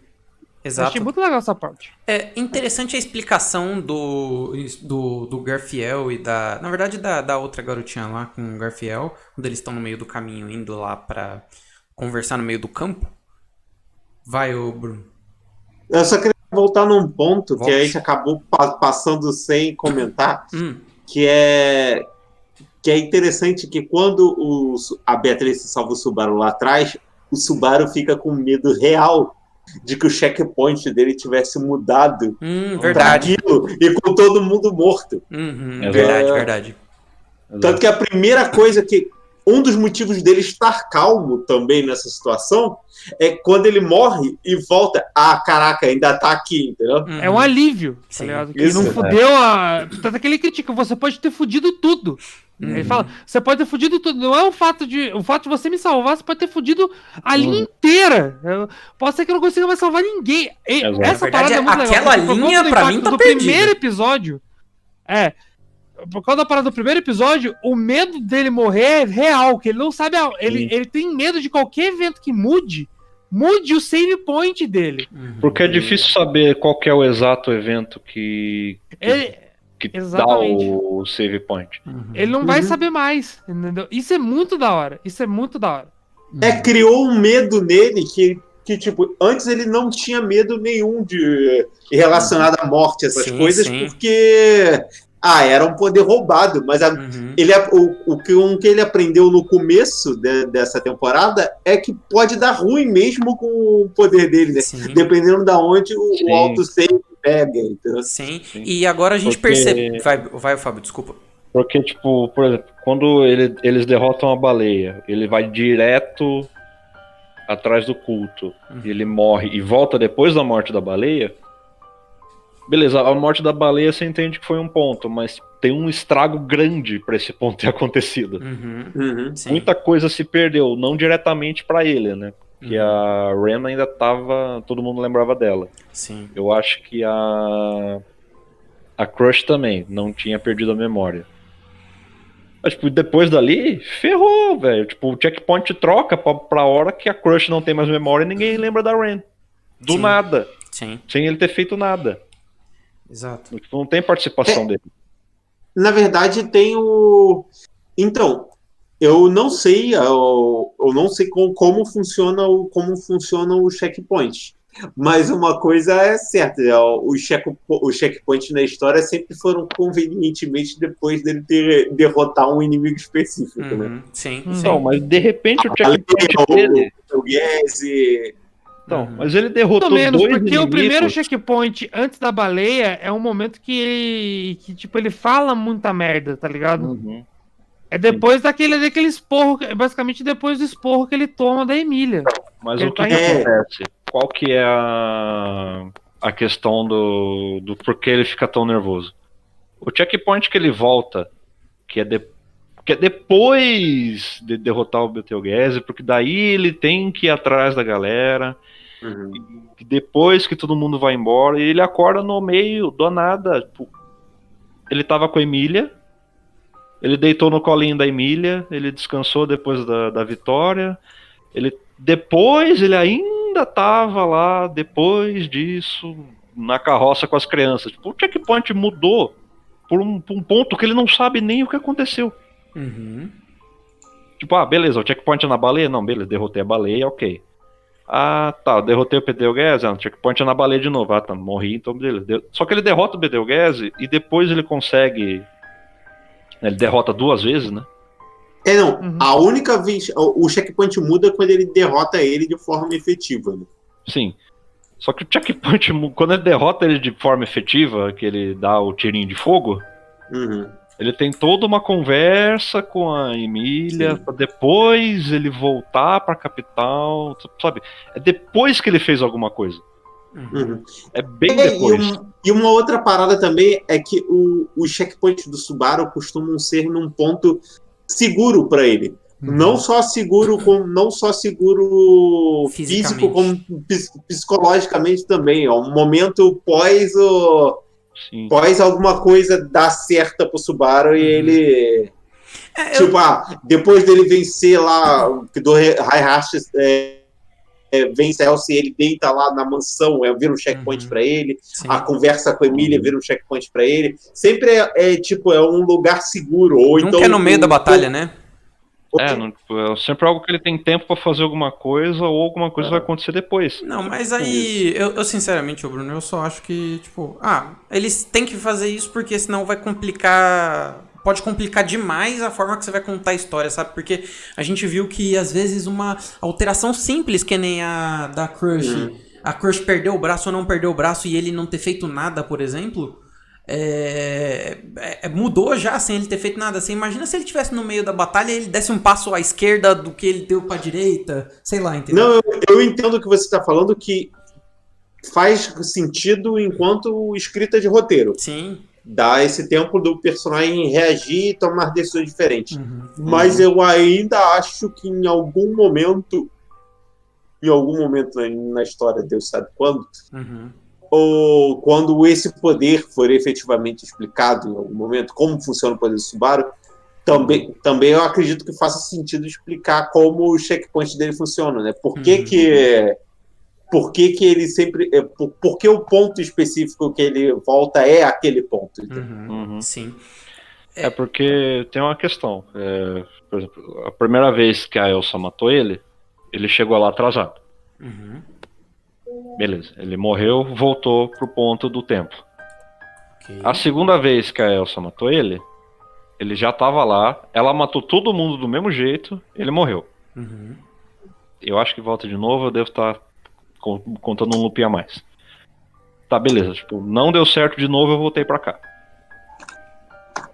Exato. Achei muito legal essa parte. É interessante a explicação do Garfiel e na verdade da outra garotinha lá com o Garfiel, quando eles estão no meio do caminho, indo lá pra conversar no meio do campo. Vai, ô Bruno. Eu só queria voltar num ponto que a gente acabou passando sem comentar, que é interessante que quando a Beatriz salva o Subaru lá atrás, o Subaru fica com medo real de que o checkpoint dele tivesse mudado pra aquilo e com todo mundo morto. Verdade. Tanto que a primeira coisa que... Um dos motivos dele estar calmo também nessa situação é quando ele morre e volta. Caraca, ainda tá aqui, entendeu? É um alívio, tá ligado? Que ele não fudeu Tanto que ele critica, você pode ter fudido tudo. Ele fala, você pode ter fudido tudo. Não é o fato de você me salvar, você pode ter fudido a linha inteira. Pode ser que eu não consiga mais salvar ninguém. Essa parada é muito legal. Aquela linha, pra mim, tá perdida. Primeiro episódio... Por causa da parada do primeiro episódio, o medo dele morrer é real, que ele não sabe. Ele tem medo de qualquer evento que mude o save point dele. Porque é difícil saber qual que é o exato evento que dá o save point. Ele não vai saber mais, entendeu? Isso é muito da hora. Criou um medo nele que, tipo, antes ele não tinha medo nenhum relacionado à morte, essas coisas, porque... era um poder roubado, mas o que ele aprendeu no começo dessa temporada é que pode dar ruim mesmo com o poder dele, né? Dependendo de onde o autosave pega. Então. Sim, e agora a gente percebe... Vai, Fábio, desculpa. Porque, tipo, por exemplo, quando eles derrotam a baleia, ele vai direto atrás do culto, ele morre e volta depois da morte da baleia, Beleza, a morte da baleia você entende que foi um ponto, mas tem um estrago grande pra esse ponto ter acontecido. Sim. Muita coisa se perdeu, não diretamente pra ele, né? Que a Ren ainda tava. Todo mundo lembrava dela. Sim. Eu acho que a Crush também não tinha perdido a memória. Mas, tipo, depois dali, ferrou, velho. Tipo, o checkpoint troca pra hora que a Crush não tem mais memória e ninguém lembra da Ren. Do Sim. nada. Sim. Sem ele ter feito nada. Exato. Tipo, não tem participação dele. Na verdade, tem o. Então, eu não sei, como funciona o checkpoint. Mas uma coisa é certa, os checkpoints na história sempre foram convenientemente depois dele derrotar um inimigo específico, né? Sim. Então, mas de repente o checkpoint dele. O Gezi. Então, mas ele derrotou Pelo menos, dois porque inimigos. o primeiro checkpoint antes da baleia é um momento que tipo, ele fala muita merda, tá ligado? Uhum. É depois daquele esporro, basicamente depois do esporro que ele toma da Emília. Mas Ele o que tá acontece? Qual que é a questão do porquê ele fica tão nervoso? O checkpoint que ele volta, que é depois de derrotar o Betelgeuse, porque daí ele tem que ir atrás da galera, e depois que todo mundo vai embora, e ele acorda no meio do nada. Tipo, ele tava com a Emília, ele deitou no colinho da Emília, ele descansou depois da vitória, depois ele ainda tava lá, depois disso, na carroça com as crianças. Tipo, o checkpoint mudou por um ponto que ele não sabe nem o que aconteceu. Tipo, beleza, o checkpoint é na baleia? Não, beleza, derrotei a baleia, ok. Tá, derrotei o Betelgeuse, o checkpoint é na baleia de novo. Tá, morri, então beleza. Só que ele derrota o Betelgeuse e depois ele consegue... Ele derrota 2 vezes, né? Não, a única vez... O checkpoint muda quando ele derrota ele de forma efetiva, né? Sim. Só que o checkpoint, quando ele derrota ele de forma efetiva, que ele dá o tirinho de fogo, ele tem toda uma conversa com a Emília, pra depois ele voltar pra capital, sabe? É depois que ele fez alguma coisa. É bem depois. E uma outra parada também é que os checkpoints do Subaru costumam ser num ponto seguro para ele. Não só seguro físico, como psicologicamente também. É um momento pós alguma coisa dar certa pro Subaru e ele... depois dele vencer lá, do Heihachi vence a Elsa e ele deita lá na mansão, vira um checkpoint pra ele. Sim. A conversa com a Emília vira um checkpoint pra ele. Sempre é um lugar seguro. Ou nunca então, é no meio da batalha, né? É sempre algo que ele tem tempo pra fazer alguma coisa ou alguma coisa vai acontecer depois. Não, mas aí, eu sinceramente, Bruno, eu só acho que, tipo, eles têm que fazer isso porque senão vai complicar... Pode complicar demais a forma que você vai contar a história, sabe? Porque a gente viu que, às vezes, uma alteração simples, que nem a da Crush, a Crush perdeu o braço ou não perdeu o braço e ele não ter feito nada, por exemplo, mudou já sem ele ter feito nada. Você imagina se ele estivesse no meio da batalha e ele desse um passo à esquerda do que ele deu pra direita, sei lá, entendeu? Não, eu entendo o que você tá falando, que faz sentido enquanto escrita de roteiro. Sim. Dá esse tempo do personagem reagir e tomar decisões diferentes. Mas eu ainda acho que em algum momento na história, Deus sabe quando, ou quando esse poder for efetivamente explicado em algum momento, como funciona o poder do Subaru, também eu acredito que faça sentido explicar como o checkpoint dele funciona, né? Por que ele sempre... Por que o ponto específico que ele volta é aquele ponto? Sim. Porque tem uma questão. Por exemplo, a primeira vez que a Elsa matou ele chegou lá atrasado. Beleza, ele morreu, voltou pro ponto do templo. A segunda vez que a Elsa matou ele já tava lá, ela matou todo mundo do mesmo jeito, ele morreu. Eu acho que volta de novo, eu devo estar contando um loop a mais. Tá, beleza, tipo, não deu certo de novo, eu voltei pra cá.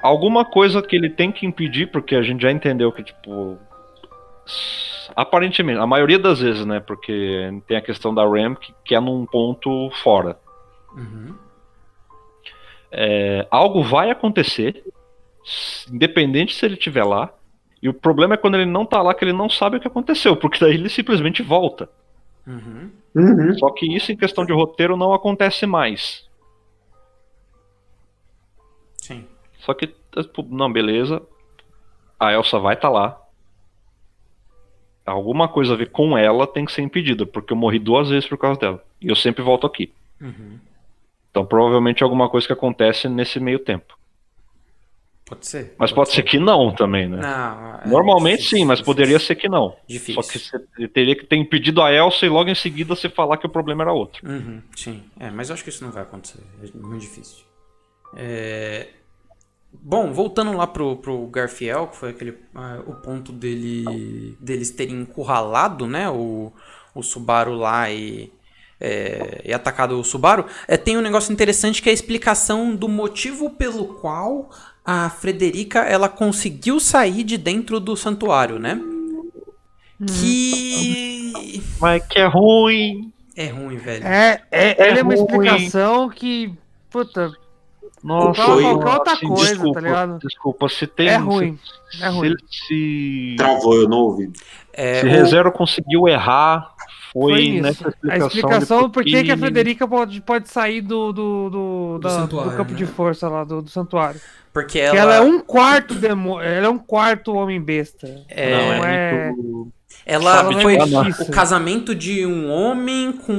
Alguma coisa que ele tem que impedir, porque a gente já entendeu que, tipo, aparentemente, a maioria das vezes, né, porque tem a questão da Ram que é num ponto fora. algo vai acontecer, independente se ele estiver lá, e o problema é quando ele não tá lá, que ele não sabe o que aconteceu, porque daí ele simplesmente volta. Só que isso em questão de roteiro não acontece mais. Sim. Só que, não, beleza, a Elsa vai estar lá. Alguma coisa a ver com ela tem que ser impedida, porque eu morri 2 vezes por causa dela. E eu sempre volto aqui. Então provavelmente alguma coisa que acontece nesse meio tempo. Pode ser. Mas pode ser que não também, né? Não, Normalmente difícil, sim, mas difícil. poderia ser que não. Difícil. Só que você teria que ter impedido a Elsa e logo em seguida você falar que o problema era outro. Sim. Mas eu acho que isso não vai acontecer. É muito difícil. Bom, voltando lá pro Garfiel, que foi o ponto deles terem encurralado, né, o Subaru lá e atacado o Subaru, tem um negócio interessante que é a explicação do motivo pelo qual a Frederica ela conseguiu sair de dentro do santuário, né? Mas que é ruim. É ruim, velho. Ela é uma ruim. explicação que, puta, Nossa, qualquer outra assim, coisa, desculpa, tá ligado? Desculpa, se tem. É ruim. Se, É ruim. Se Travou, eu não ouvi. se ReZero conseguiu errar, foi nisso. nessa explicação. A explicação de por que a Frederica pode sair do santuário, campo de né? força lá, do santuário. Porque Porque ela é um quarto ela é um quarto homem besta. Não, é muito... ela Sabe, foi tipo, o casamento de um homem com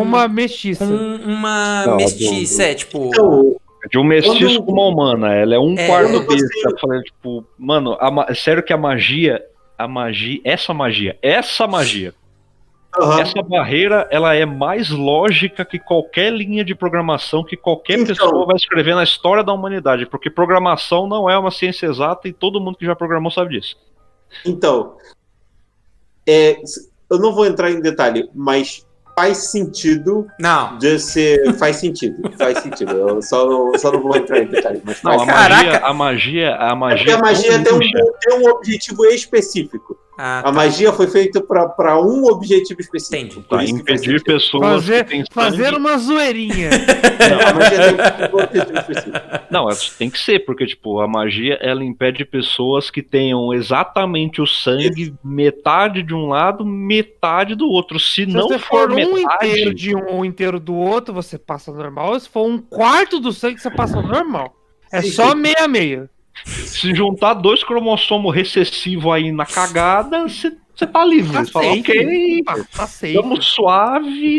uma mestiça. com uma Não, mestiça, tipo... Então, De um mestiço Quando- com uma humana, ela é um quarto eu não besta. gostei. Eu falei, tipo, mano, sério que essa magia, essa barreira, ela é mais lógica que qualquer linha de programação que qualquer Então. pessoa vai escrever na história da humanidade, porque programação não é uma ciência exata e todo mundo que já programou sabe disso. Então, eu não vou entrar em detalhe, mas faz sentido Não. de ser. Faz sentido. Eu só não vou entrar em detalhe. Mas Não, faz a magia Porque a magia tem um objetivo específico. A magia foi feita para um objetivo específico. Entendi. Por Tá, isso que faz impedir sentido. pessoas que têm Fazer sangue. uma zoeirinha. A magia tem um objetivo específico. Não, tem que ser, porque tipo, a magia ela impede pessoas que tenham exatamente o sangue metade de um lado, metade do outro. Se Se não você for for um metade, inteiro de um inteiro do outro, você passa normal. Se for um quarto do sangue, você passa normal. É Sim, só sim. meia-meia. se juntar 2 cromossomos recessivos aí na cagada, você tá livre. Tá Você fala, safe. ok, Tá safe. estamos suave.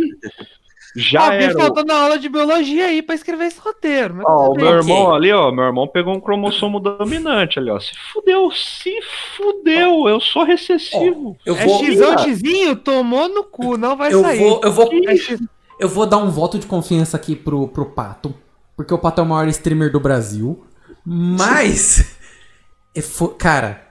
Já Alguém era. faltou na aula de biologia aí pra escrever esse roteiro. Mas Ó, o tudo meu bem. irmão ali, ó, meu irmão pegou um cromossomo dominante ali, ó. Se fudeu, eu sou recessivo. Eu É vou, xão xizinho, tomou no cu, não vai eu sair. vou, É X- eu vou dar um voto de confiança aqui pro Pato, porque o Pato é o maior streamer do Brasil, mas cara,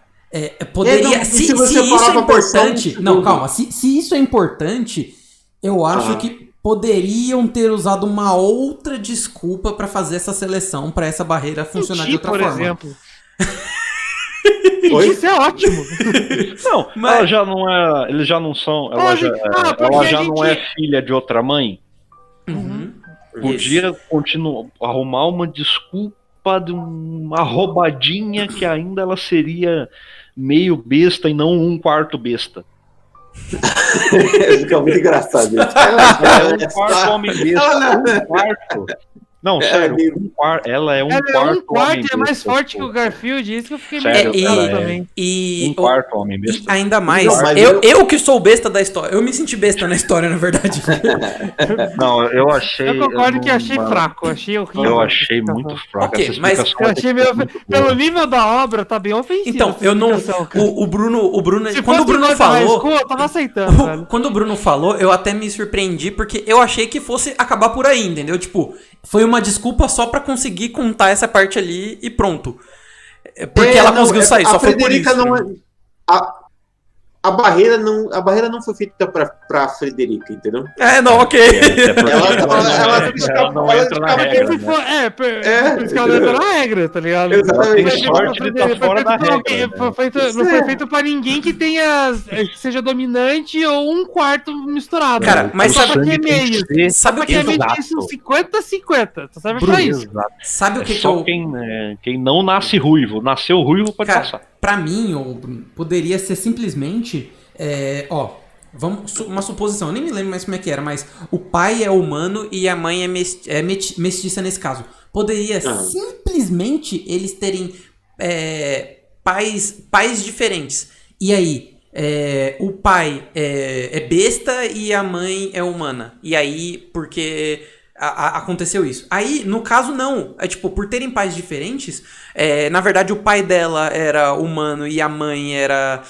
poderia, Não, se se você isso é parar pra pensar, importante, não, calma, se isso é importante, eu acho que poderiam ter usado uma outra desculpa pra fazer essa seleção, pra essa barreira funcionar de outra por forma. exemplo. Oi? Isso é ótimo. Não, Mas- ela já não é. Eles já não são. Ela Pode- já, porque ela a já gente- não é filha de outra mãe. Uhum. Podia continuar, arrumar uma desculpa de uma roubadinha que ainda ela seria meio besta e não um quarto besta. Fica muito engraçado isso. Ela é um quarto homem besta. Um quarto. Não, sério, ela é um Ela quarto é um quarto homem e é mais besta, forte que pô. o Garfield, isso que eu fiquei Sério, meio ela assustado é. também. E Um quarto homem e besta. ainda mais, Não, mas eu que sou o besta da história. Eu me senti besta na história, na verdade. Não, eu achei. Eu concordo que não- achei fraco, achei horrível. Eu essa achei explicação. muito fraco. Ok, essa mas explicação Eu achei meio. é muito boa. Pelo nível da obra, tá bem ofensivo. Então, essa eu não. explicação, cara. O Bruno. Se Quando o fosse Bruno High falou. School, eu tava aceitando, velho. Quando o Bruno falou, eu até me surpreendi, porque eu achei que fosse acabar por aí, entendeu? Tipo, foi uma desculpa só pra conseguir contar essa parte ali e pronto. Porque ela conseguiu sair, só foi por isso. Não é, a barreira não foi feita pra Frederica, entendeu? Não, ok. Ela não entra na regra. Por isso que ela não entra na regra, tá ligado? Exatamente. Tem sorte de estar fora da regra. Não foi feito pra ninguém que seja dominante ou um quarto misturado. Cara, mas sabe sabe que é meio? Sabe o que é meio isso 50-50. Só serve pra isso. Sabe o que só eu... quem não nasce ruivo. Nasceu ruivo pode passar. Pra mim, poderia ser simplesmente... uma suposição, eu nem me lembro mais como é que era, mas o pai é humano e a mãe é mestiça nesse caso. Poderia simplesmente eles terem pais diferentes. E aí, o pai é besta e a mãe é humana. E aí, porque... aconteceu isso. Aí, no caso, não. Por terem pais diferentes, na verdade, o pai dela era humano e a mãe era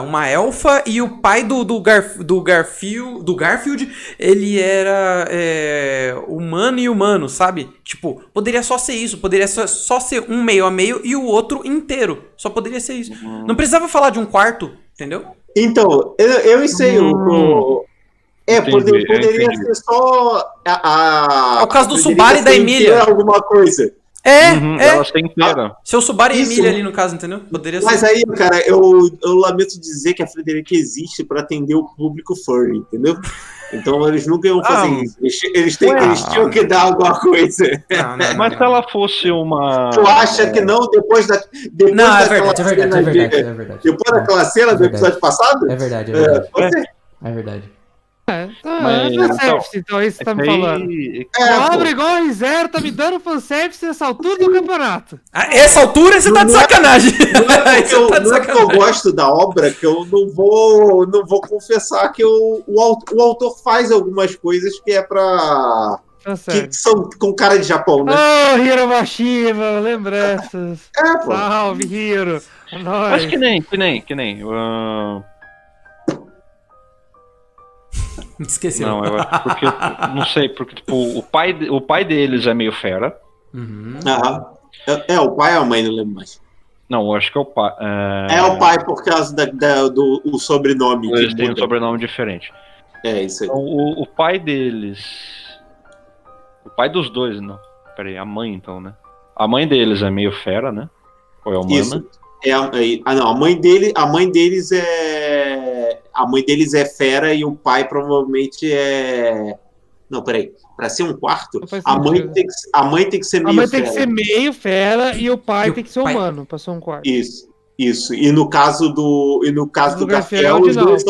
uma elfa, e o pai do Garfield, ele era humano e humano, sabe? Poderia só ser isso. Poderia só ser um meio a meio e o outro inteiro. Só poderia ser isso. Não precisava falar de um quarto, entendeu? Então, eu sei poderia ser só é o caso do Subaru e da Emília. Alguma coisa. Elas têm inteira. Seu Subaru e Emília ali no caso, entendeu? Poderia Mas ser. aí, cara, eu lamento dizer que a Frederica existe para atender o público furry, entendeu? Então eles nunca iam fazer isso. Eles tinham que dar alguma coisa. Não, mas se ela fosse uma... Tu acha que não depois da... Não, é verdade. Depois daquela cena do episódio passado? É verdade. É verdade. Fanservice, então é isso que você tá me falando. Cobra igual a Rizero tá me dando fanservice nessa altura do campeonato. Essa altura você tá de sacanagem. Não é que eu gosto da obra que eu não vou confessar que o autor faz algumas coisas que é pra... que são com cara de Japão, né? Hiro Mashima, lembranças. Pô. Salve, Hiro. Mas que nem. Esqueceu. Não, eu acho porque... Não sei, porque o pai deles é meio fera. O pai ou a mãe, não lembro mais. Não, eu acho que é o pai. É o pai por causa do sobrenome. Eles têm um sobrenome diferente. É, isso aí. Então, o pai deles... O pai dos dois, não. Peraí, a mãe então, né? A mãe deles é meio fera, né? Ou é humana? Isso. A mãe deles é fera e o pai provavelmente é... Não, peraí. Pra ser um quarto, a mãe tem que ser meio fera. A mãe tem que ser meio fera e o pai tem que ser humano pra ser um quarto. Isso. E no caso do Garfiel, os dois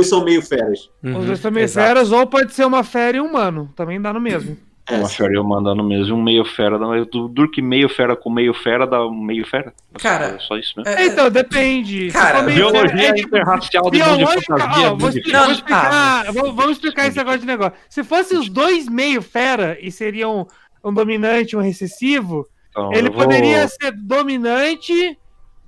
são meio feras. Os dois são meio feras, ou pode ser uma fera e um humano. Também dá no mesmo. Uma fera e humano dá no mesmo. Um meio fera dá do que meio fera com meio fera dá um meio fera. Cara, é só isso mesmo. Então, depende. Cara, biologia interracial de mundo de fantasia. Vamos explicar esse negócio. Se fosse os dois meio fera e seriam um dominante e um recessivo, então, ele poderia ser dominante...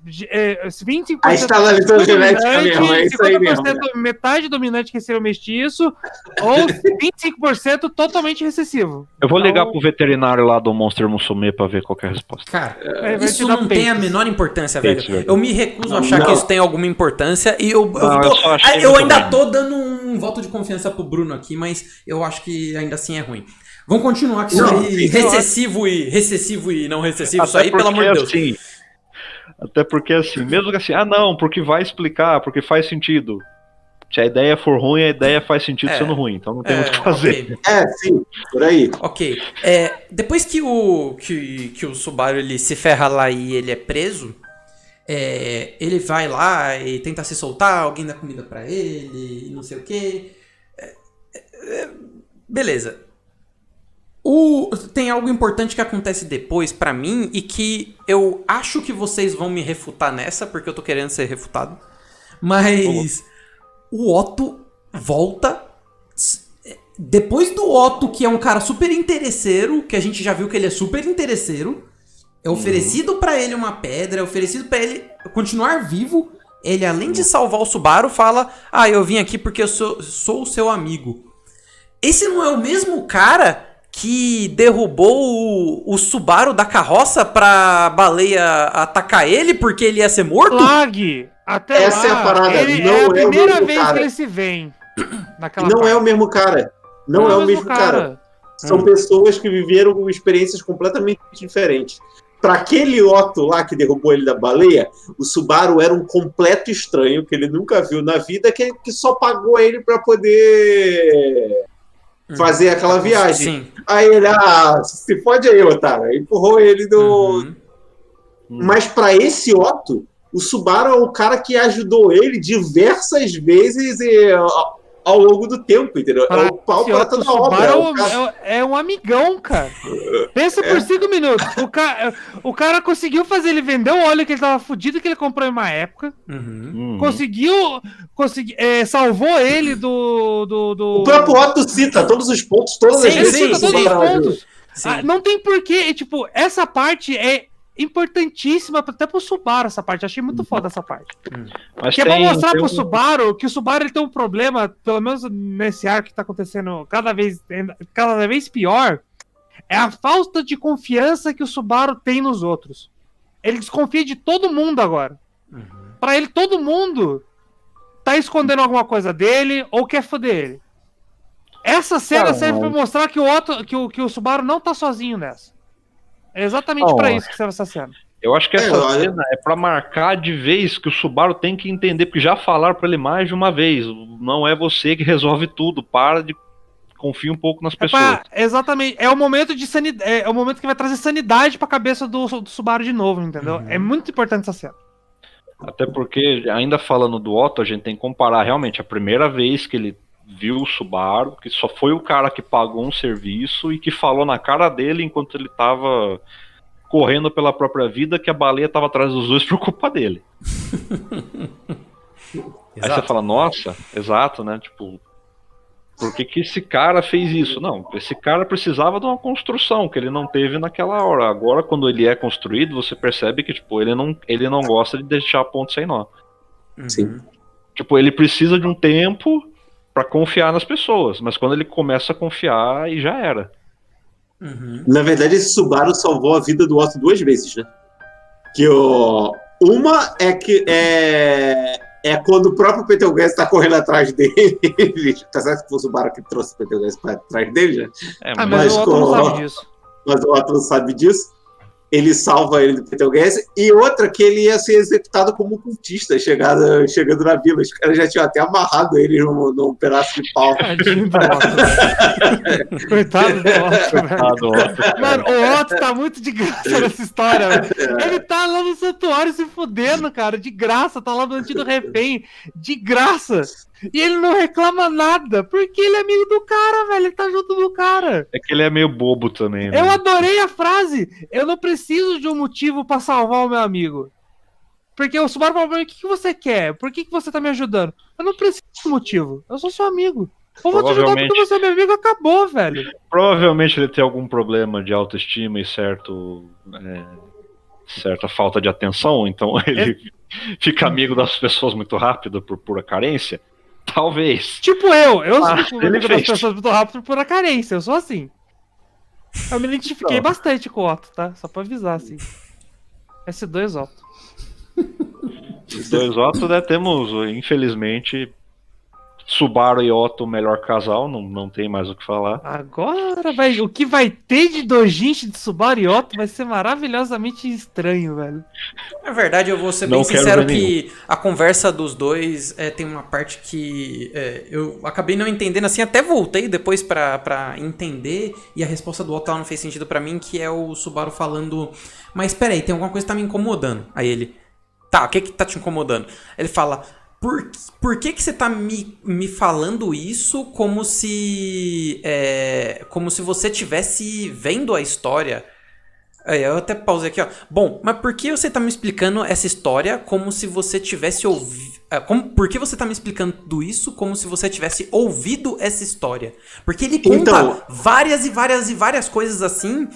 25% aí está na leitura genética mesmo, é isso aí mesmo. Metade dominante que seria o mestiço, ou 25% totalmente recessivo. Eu vou ligar pro veterinário lá do Monster Musume pra ver qual é a resposta. Cara, isso não tem a menor importância, velho. Eu me recuso a achar que isso tem alguma importância e eu ainda tô dando um voto de confiança pro Bruno aqui, mas eu acho que ainda assim é ruim. Vamos continuar com isso aí, recessivo e não recessivo, isso aí, pelo amor de Deus. Assim, até porque assim, mesmo que assim, porque vai explicar, porque faz sentido. Se a ideia for ruim, a ideia faz sentido sendo ruim, então não tem muito o que fazer. Okay. Sim, por aí. Ok. Depois que o Subaru ele se ferra lá e ele é preso, ele vai lá e tenta se soltar, alguém dá comida pra ele, e não sei o quê. Beleza. Tem algo importante que acontece depois pra mim e que eu acho que vocês vão me refutar nessa, porque eu tô querendo ser refutado. Mas o Otto volta. Depois do Otto, que é um cara super interesseiro, que a gente já viu que ele é super interesseiro, é oferecido pra ele uma pedra, é oferecido pra ele continuar vivo. Ele, além de salvar o Subaru, fala: eu vim aqui porque eu sou o seu amigo. Esse não é o mesmo cara que derrubou o Subaru da carroça pra baleia atacar ele porque ele ia ser morto? Lag! Até essa é a parada. Ele, não é a o primeira mesmo vez cara. que eles se veem. Naquela Não parte. é o mesmo cara. Não é o mesmo cara. São pessoas que viveram experiências completamente diferentes. Para aquele Otto lá que derrubou ele da baleia, o Subaru era um completo estranho que ele nunca viu na vida, que só pagou ele para poder fazer aquela viagem. Sim. Aí ele, se fode aí, otário. Empurrou ele do... Mas para esse Otto, o Subaru é o cara que ajudou ele diversas vezes ao longo do tempo, entendeu? É o pau para toda a obra. É um amigão, cara. Pensa por 5 minutos. O cara conseguiu fazer ele vender o óleo que ele tava fudido, que ele comprou em uma época. Salvou ele do... O próprio Otto cita todos os pontos, todas as vezes. Ele cita todos os pontos. Não tem porquê. Tipo, essa parte é importantíssima até pro Subaru, essa parte. Achei muito foda essa parte. Mas que é pra mostrar pro Subaru que o Subaru ele tem um problema, pelo menos nesse arco que tá acontecendo cada vez pior, é a falta de confiança que o Subaru tem nos outros. Ele desconfia de todo mundo agora. Pra ele, todo mundo tá escondendo alguma coisa dele ou quer foder ele. Essa cena serve pra mostrar que que o Subaru não tá sozinho nessa. É exatamente pra isso que serve essa cena. Eu acho que essa cena é pra marcar de vez que o Subaru tem que entender, porque já falaram pra ele mais de uma vez. Não é você que resolve tudo. Confia um pouco nas pessoas. Exatamente. É o momento de sanidade. É o momento que vai trazer sanidade pra cabeça do Subaru de novo, entendeu? É muito importante essa cena. Até porque, ainda falando do Otto, a gente tem que comparar realmente a primeira vez que ele viu o Subaru, que só foi o cara que pagou um serviço e que falou na cara dele enquanto ele tava correndo pela própria vida que a baleia tava atrás dos dois por culpa dele. Aí você fala, nossa, exato, né? Tipo, por que esse cara fez isso? Não, esse cara precisava de uma construção que ele não teve naquela hora. Agora, quando ele é construído, você percebe que tipo, ele não gosta de deixar ponto sem nó. Sim. Tipo, ele precisa de um tempo pra confiar nas pessoas, mas quando ele começa a confiar, aí já era. Na verdade, esse Subaru salvou a vida do Otto 2 vezes, né? Uma é que é quando o próprio Betelgeuse tá correndo atrás dele. Tá certo que foi o Subaru que trouxe o Betelgeuse pra trás dele, né? Mas o Otto não sabe disso. Mas o Otto não sabe disso. Ele salva ele do Betelgeuse. E outra que ele ia ser executado como cultista chegando na vila. Os caras já tinham até amarrado ele num pedaço de pau. Coitado do Otto, velho. Mano, o Otto tá muito de graça nessa história, velho. Ele tá lá no santuário se fudendo, cara, de graça. Tá lá no antigo refém, de graça. E ele não reclama nada, porque ele é amigo do cara, velho. Ele tá junto do cara. É que ele é meio bobo também, né? Eu adorei a frase. Eu não preciso de um motivo pra salvar o meu amigo. Porque o Subaru falou, o que você quer? Por que você tá me ajudando? Eu não preciso de um motivo. Eu sou seu amigo. Eu vou te ajudar porque você é meu amigo. Acabou, velho. Provavelmente ele tem algum problema de autoestima e certa falta de atenção. Então ele fica amigo das pessoas muito rápido por pura carência. Talvez. Tipo eu fico amigo das pessoas muito rápido por pura carência. Eu sou assim. Eu me identifiquei bastante com o Otto, tá? Só pra avisar, assim. S2 Otto. S2 Otto, né? Temos, infelizmente, Subaru e Otto, o melhor casal. Não tem mais o que falar. Agora, o que vai ter de dojinshi de Subaru e Otto vai ser maravilhosamente estranho, velho. Na verdade, eu vou ser bem sincero que a conversa dos dois tem uma parte que eu acabei não entendendo, assim, até voltei depois pra entender, e a resposta do Otto não fez sentido pra mim, que é o Subaru falando, mas peraí, tem alguma coisa que tá me incomodando. Aí ele, tá, o que tá te incomodando? Ele fala, por que você tá me falando isso como se você estivesse vendo a história? Eu até pausei aqui, ó. Bom, mas por que você tá me explicando essa história como se você tivesse ouvido... Por que você tá me explicando isso como se você tivesse ouvido essa história? Porque ele conta várias e várias e várias coisas assim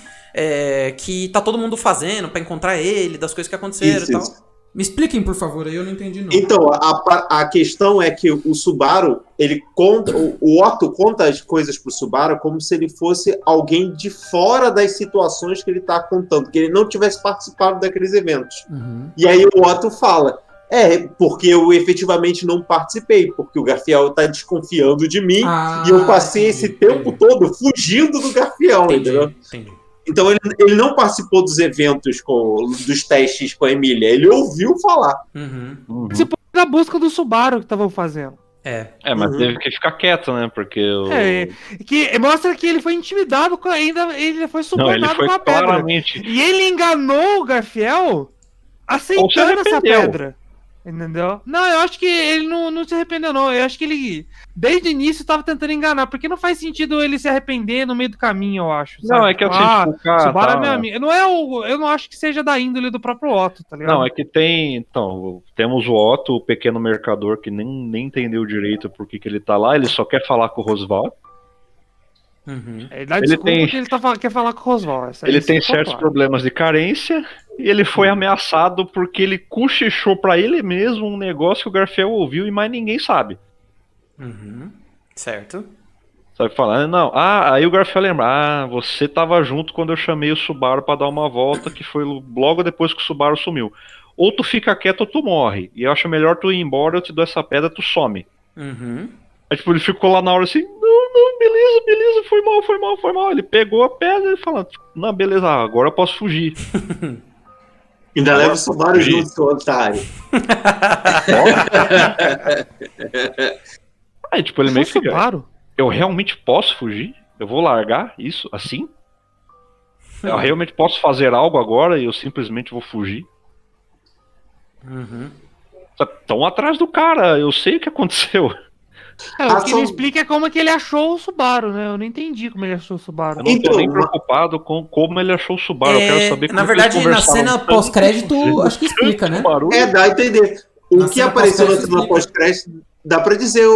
que tá todo mundo fazendo pra encontrar ele, das coisas que aconteceram e tal. Isso. Me expliquem, por favor, aí eu não entendi não. Então, a questão é que o Subaru, ele conta, o Otto conta as coisas pro Subaru como se ele fosse alguém de fora das situações que ele tá contando, que ele não tivesse participado daqueles eventos. E aí o Otto fala, Porque eu efetivamente não participei, porque o Garfiel tá desconfiando de mim e eu passei esse tempo todo fugindo do Garfiel, entendeu? Entendi. Então ele não participou dos eventos, dos testes com a Emília, ele ouviu falar. Participou da busca do Subaru que estavam fazendo. Mas teve que ficar quieto, né? Porque que mostra que ele foi intimidado, ele foi subornado com a pedra. Claramente... E ele enganou o Garfiel aceitando essa pedra. Entendeu? Não, eu acho que ele não se arrependeu, não. Eu acho que ele, desde o início, tava tentando enganar. Porque não faz sentido ele se arrepender no meio do caminho, eu acho. Sabe? Não, é que assim, tipo, cara. Subaru é meu amigo. Eu não acho que seja da índole do próprio Otto, tá ligado? Não, é que tem. Então, temos o Otto, o pequeno mercador, que nem entendeu direito por que ele tá lá. Ele só quer falar com o Roswell. Ele dá desculpa que ele quer falar com o Roswell. Ele tem certos problemas de carência. E ele foi ameaçado porque ele cochichou pra ele mesmo um negócio que o Garfiel ouviu e mais ninguém sabe. Certo. Sabe falar? Não. Aí o Garfiel lembra. Você tava junto quando eu chamei o Subaru pra dar uma volta, que foi logo depois que o Subaru sumiu. Ou tu fica quieto ou tu morre. E eu acho melhor tu ir embora, eu te dou essa pedra, tu some. Aí tipo, ele ficou lá na hora assim, não, beleza, foi mal. Ele pegou a pedra e falou, não, beleza, agora eu posso fugir. Ainda leva o Subaru junto, seu otário. Aí, tipo, ele meio que fica, eu realmente posso fugir? Eu vou largar isso assim? Eu realmente posso fazer algo agora e eu simplesmente vou fugir? Estão atrás do cara, eu sei o que aconteceu. O que ele explica é como é que ele achou o Subaru, né? Eu não entendi como ele achou o Subaru. Eu não tô nem preocupado com como ele achou o Subaru. Eu quero saber como. Na verdade, na cena pós-crédito, acho que explica, né? Dá a entender. O que apareceu na cena pós-crédito, dá pra dizer,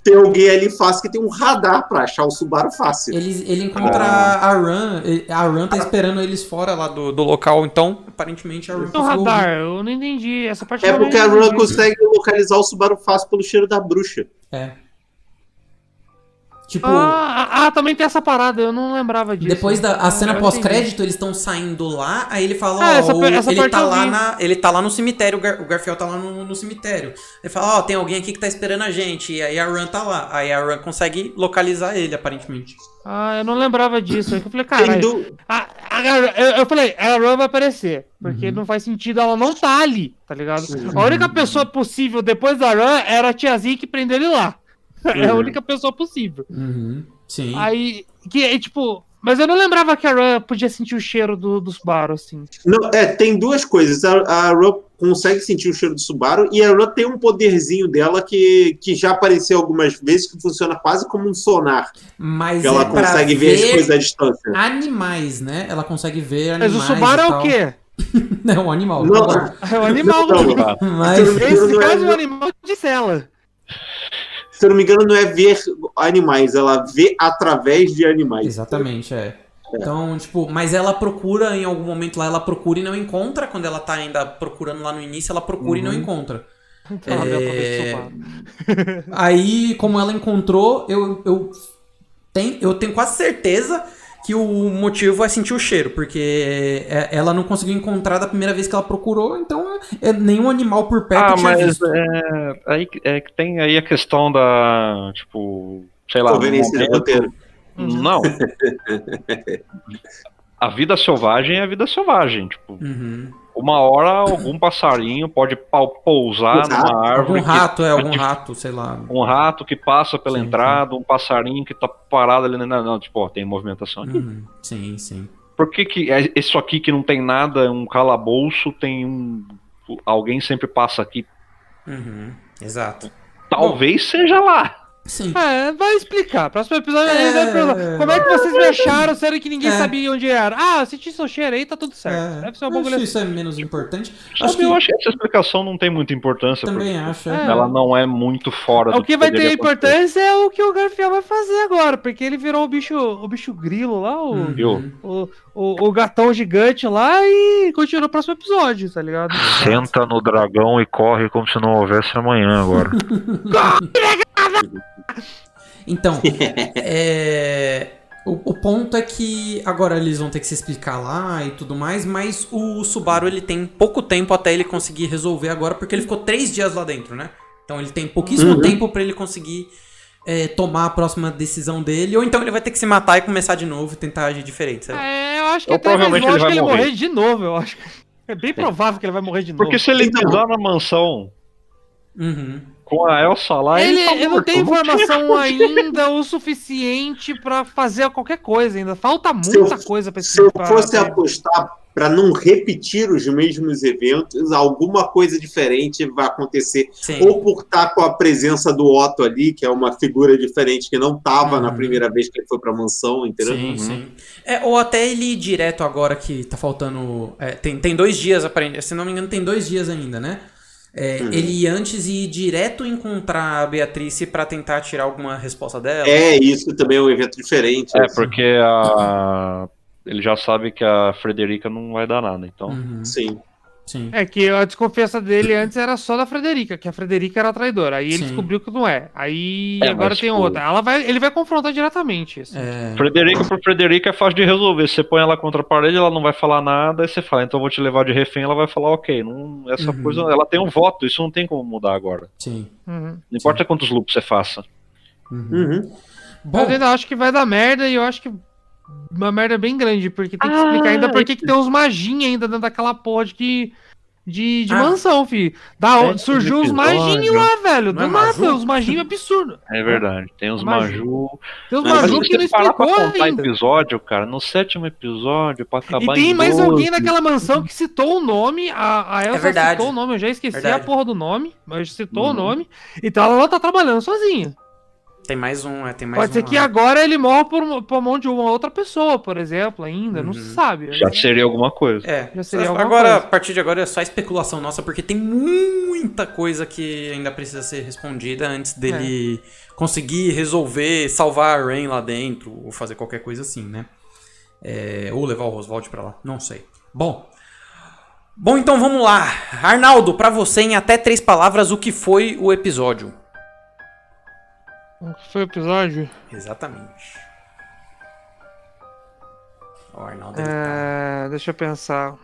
tem alguém ali fácil que tem um radar pra achar o Subaru fácil. Ele encontra a Run tá esperando eles fora lá do local, então, aparentemente a Run o radar, eu não entendi essa parte. Porque a Run consegue localizar o Subaru fácil pelo cheiro da bruxa. Tipo... também tem essa parada, eu não lembrava disso. Depois da cena pós-crédito, eles estão saindo lá, aí ele fala, ele tá lá no cemitério, o Garfiel tá lá no cemitério. Ele fala, tem alguém aqui que tá esperando a gente, e aí a Run tá lá. Aí a Run consegue localizar ele, aparentemente. Eu não lembrava disso. Aí eu falei, caralho, eu falei, a Run vai aparecer, porque não faz sentido ela não tá ali, tá ligado? A única pessoa possível depois da Run era a tiazinha que prendeu ele lá. É a única pessoa possível. Sim. Aí, tipo... Mas eu não lembrava que a Run podia sentir o cheiro do Subaru, assim. Não, tem duas coisas. A Run consegue sentir o cheiro do Subaru e a Run tem um poderzinho dela que já apareceu algumas vezes, que funciona quase como um sonar. Mas ela consegue ver as coisas à distância. Animais, né? Ela consegue ver animais. Mas o Subaru é o quê? Não, um animal. Não, é um animal. Mas nesse caso, é um animal de cela. Se eu não me engano, não é ver animais, ela vê através de animais. Exatamente, Então, tipo, mas ela procura em algum momento lá, ela procura e não encontra. Quando ela tá ainda procurando lá no início, ela procura e não encontra. Aí, como ela encontrou, eu tenho quase certeza que o motivo é sentir o cheiro, porque ela não conseguiu encontrar da primeira vez que ela procurou, então nenhum animal por perto tinha visto. Aí que tem aí a questão da, tipo, sei lá... Conveniência de roteiro. Não. A vida selvagem é a vida selvagem, tipo... Uma hora algum passarinho pode pousar numa árvore. Algum rato, sei lá. Um rato que passa pela entrada, um passarinho que tá parado ali. Não, tipo, tem movimentação aqui. Sim. Por que isso aqui que não tem nada, um calabouço, tem alguém sempre passa aqui? Exato. Talvez seja lá. Sim. Vai explicar. Próximo episódio ele vai perguntar. Como é que vocês me acharam, sendo que ninguém sabia onde era? Eu senti seu cheiro aí, tá tudo certo. Deve ser um bagulho assim. Isso é menos importante. Eu acho que essa explicação não tem muita importância. Também acho. Ela não é muito fora do O que vai ter importância é o que o Garfiel vai fazer agora, porque ele virou o bicho grilo lá, o gatão gigante lá, e continua no próximo episódio, tá ligado? Senta no dragão e corre como se não houvesse amanhã agora. Então, O ponto é que agora eles vão ter que se explicar lá e tudo mais, mas o Subaru ele tem pouco tempo até ele conseguir resolver agora, porque ele ficou 3 dias lá dentro, né? Então ele tem pouquíssimo tempo pra ele conseguir tomar a próxima decisão dele, ou então ele vai ter que se matar e começar de novo e tentar agir diferente, sabe? Eu acho que Ou até mais provavelmente lógico ele que vai ele morrer. morrer de novo, eu acho. É bem provável que ele vai morrer de novo. Porque se ele pisar na mansão com a Elsa lá, Ele tá não morto, tem informação ainda o suficiente pra fazer qualquer coisa ainda. Falta muita coisa pra Se eu pra- fosse pra- apostar para não repetir os mesmos eventos, alguma coisa diferente vai acontecer. Sim. Ou por estar com a presença do Otto ali, que é uma figura diferente que não estava na primeira vez que ele foi para a mansão, entendeu? Sim, sim. Ou até ele ir direto agora que tá faltando. Tem 2 dias, aparentemente. Se não me engano, tem 2 dias ainda, né? Ele ir antes e ir direto encontrar a Beatrice pra tentar tirar alguma resposta dela. Isso também é um evento diferente. porque ele já sabe que a Frederica não vai dar nada, então. Sim. Sim. É que a desconfiança dele antes era só da Frederica, que a Frederica era traidora. Aí ele Sim. descobriu que não é. Aí É, agora mas, tem pô, outra. Ele vai confrontar diretamente isso. Frederica por Frederica é fácil de resolver. Você põe ela contra a parede, ela não vai falar nada, aí você fala, então eu vou te levar de refém, ela vai falar, ok, essa coisa, ela tem um voto, isso não tem como mudar agora. Sim. Uhum. Não importa quantos loops você faça. Bom, Eu ainda acho que vai dar merda e eu acho que uma merda bem grande, porque tem que explicar ainda por que tem uns maginhos ainda dentro daquela porra de mansão, filho. Surgiu uns maginhos lá, velho. Não é Do nada, Maju? uns maginhos absurdos. É verdade. Tem os Maju. Tem uns Mas Maju se que não você parar pra explicou contar ainda. episódio, cara, no 7º episódio, pra acabar E tem em mais 12. alguém naquela mansão que citou o nome. A Elsa verdade. citou o nome, eu já esqueci Verdade. a porra do nome, mas citou o nome. Então ela tá trabalhando sozinha. tem mais um. Pode ser que agora ele morra por mão de uma outra pessoa, por exemplo, ainda. Não se sabe. Já seria alguma coisa. Já seria alguma agora, coisa. a partir de agora é só especulação nossa, porque tem muita coisa que ainda precisa ser respondida antes dele conseguir resolver, salvar a Rain lá dentro, ou fazer qualquer coisa assim, né? Ou levar o Oswald pra lá, não sei. Bom, então vamos lá. Arnaldo, pra você, em até 3 palavras, o que foi o episódio? O que foi o episódio? Exatamente. O Arnaldo ele tá... Deixa eu pensar.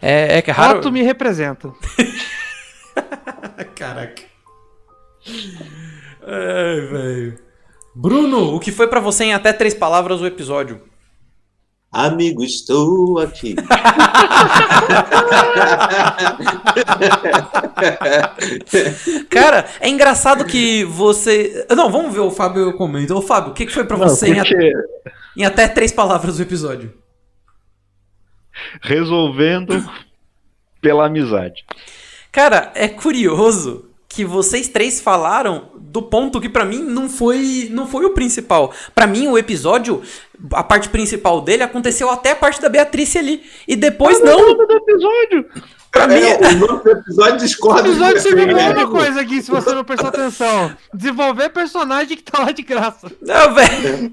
É que é raro... Otto me representa. Caraca. Ai, velho. Bruno, o que foi pra você em até 3 palavras o episódio? Amigo, estou aqui. Cara, é engraçado que você... Não, vamos ver o Fábio comenta. Ô, Fábio, o que foi pra você em até 3 palavras o episódio? Resolvendo pela amizade. Cara, é curioso que vocês 3 falaram do ponto que pra mim não foi o principal. Pra mim o episódio, a parte principal dele aconteceu até a parte da Beatrice ali. E depois não. Do episódio. Pra mim O nome do episódio O discorda. episódio de serviu você, pra né? uma coisa aqui, se você não prestar atenção. Desenvolver personagem que tá lá de graça. Não, velho.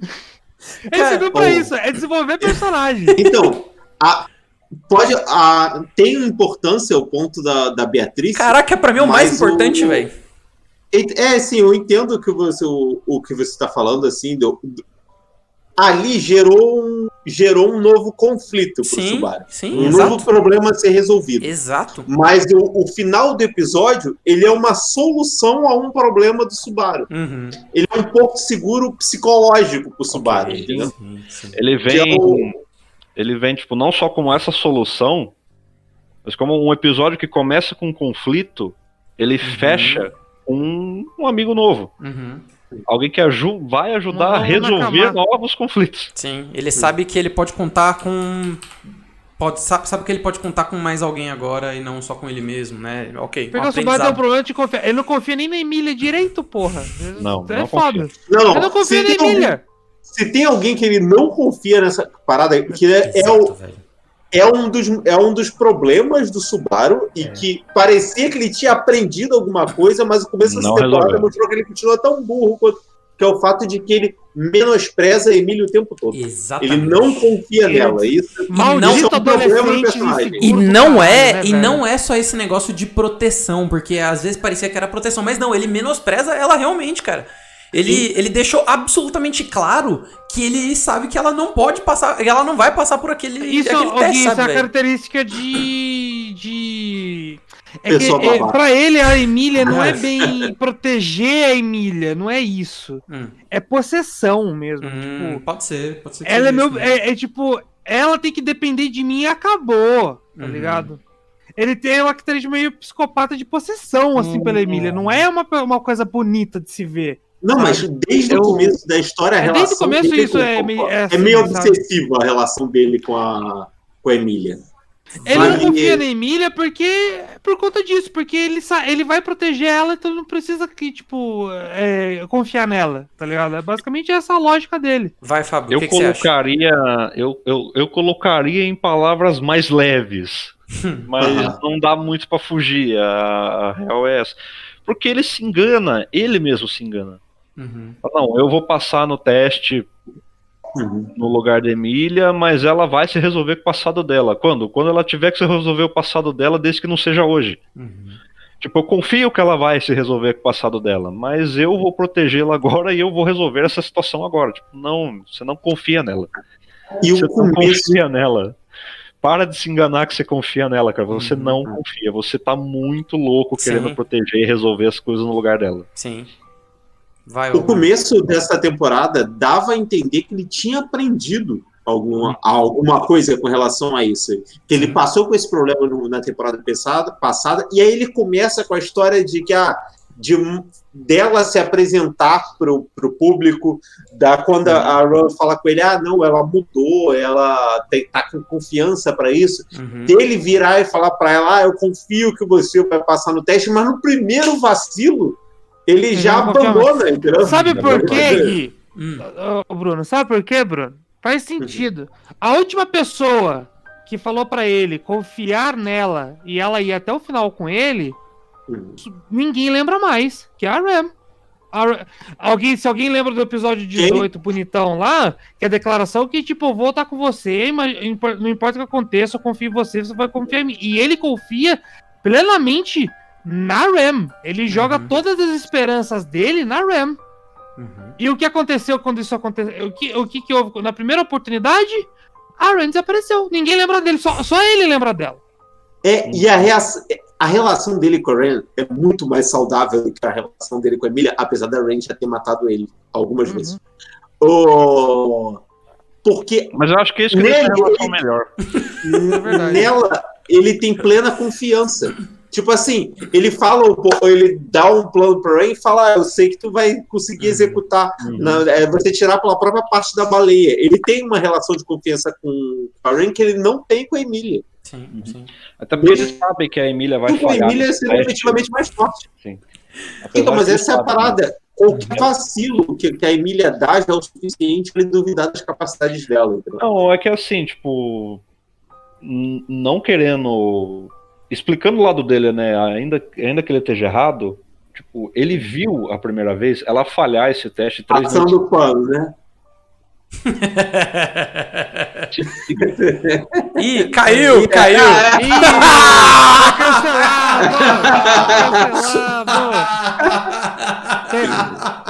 Ele serviu pra isso, é desenvolver personagem. Então, tem importância o ponto da Beatriz. Caraca, pra mim é o mais Mas importante, velho. Sim, eu entendo o que você está falando, assim, ali gerou um novo conflito pro Sim, Subaru. sim, Um exato. novo problema a ser resolvido. Exato. Mas o final do episódio, ele é uma solução a um problema do Subaru. Uhum. Ele é um porto seguro psicológico pro Subaru, Ok, entendeu? sim. Ele vem, tipo, não só como essa solução, mas como um episódio que começa com um conflito, ele fecha com um amigo novo. Uhum. Alguém que vai ajudar a Uma resolver Nakama. novos conflitos. Sim, ele sabe que ele pode contar com... Sabe que ele pode contar com mais alguém agora e não só com ele mesmo, né? Ok, Porque o Subaru tem um problema de confiar. Ele não confia nem na Emília direito, porra. Não foda. confia. Ele não confia na Emília. Se tem alguém que ele não confia nessa parada, que Exato, velho. é um dos problemas do Subaru e que parecia que ele tinha aprendido alguma coisa, mas o começo dessa Não temporada resolveu. mostrou que ele continua tão burro quanto, que é o fato de que ele menospreza a Emília o tempo todo. Exatamente. Ele não confia nela. Isso Maldito é um problema do adolescente personagem. inseguro. E do não caralho, é, né, e velho? não é só esse negócio de proteção, porque às vezes parecia que era proteção, mas não, ele menospreza ela realmente, cara. Ele deixou absolutamente claro que ele sabe que ela não pode passar, ela não vai passar por aquele Isso, teste, isso é a velho. característica de... Pessoa babaca. Pra ele, a Emília não é bem proteger a Emília, não é isso. É possessão mesmo. Tipo, Pode ser que ela seja é isso, meu. né? Tipo, ela tem que depender de mim e acabou, tá ligado? Ele tem uma característica meio psicopata de possessão, assim, pela Emília. Não é uma coisa bonita de se ver. Não, mas desde o começo da história, a relação desde o começo dele isso é meio meio assim, sabe? obsessiva a relação dele com a Emília. Ele não confia na Emília por conta disso, porque ele vai proteger ela, então não precisa confiar nela, tá ligado? É basicamente essa a lógica dele. Vai, Fábio, Eu o que você acha? colocaria, eu colocaria em palavras mais leves, mas não dá muito pra fugir. A real é essa. Porque ele se engana, ele mesmo se engana. Não, eu vou passar no teste no lugar da Emília, mas ela vai se resolver com o passado dela. Quando? Quando ela tiver que se resolver o passado dela, desde que não seja hoje. Tipo, eu confio que ela vai se resolver com o passado dela, mas eu vou protegê-la agora e eu vou resolver essa situação agora. Tipo, não, você não confia nela. E Você o começo... não confia nela. Para de se enganar que você confia nela, cara. Você não confia. Você tá muito louco querendo proteger e resolver as coisas no lugar dela. Sim. Vai, O começo dessa temporada dava a entender que ele tinha aprendido alguma coisa com relação a isso. Que ele passou com esse problema na temporada passada, e aí ele começa com a história de que dela se apresentar pro público, quando a Ron fala com ele, não, ela mudou, ela tá com confiança para isso, dele virar e falar para ela, eu confio que você vai passar no teste, mas no primeiro vacilo ele já abandona, entendeu? Sabe por quê, Gui? Bruno, sabe por quê, Bruno? Faz sentido. A última pessoa que falou pra ele confiar nela e ela ir até o final com ele, ninguém lembra mais, que é a Ram. Se alguém lembra do episódio 18, bonitão lá, que é a declaração que, tipo, eu vou estar com você, não importa o que aconteça, eu confio em você, você vai confiar em mim. E ele confia plenamente na Ram. Ele joga todas as esperanças dele na Ram. E o que aconteceu quando isso aconteceu? O que houve? Na primeira oportunidade, a Ram desapareceu. Ninguém lembra dele, só ele lembra dela. E a relação dele com a Ren é muito mais saudável do que a relação dele com a Emília, apesar da Ren já ter matado ele algumas vezes. Porque mas eu acho que isso que deixa a relação melhor. Nela, ele tem plena confiança. Tipo assim, ele dá um plano pra Ren e fala, eu sei que tu vai conseguir executar, você tirar pela própria parte da baleia. Ele tem uma relação de confiança com a Ren que ele não tem com a Emília. Sim. Até porque eles sabem que a Emília vai falhar. A Emília seria efetivamente mais forte. Sim. Então, mas essa é a parada. Qualquer vacilo que a Emília dá já é o suficiente para ele duvidar das capacidades dela. Entendeu? Não, é que assim, tipo, não querendo... Explicando o lado dele, né, ainda que ele esteja errado, tipo, ele viu a primeira vez ela falhar esse teste 3 vezes. Passando o pano, né? Ih, caiu! Ih, cancelado!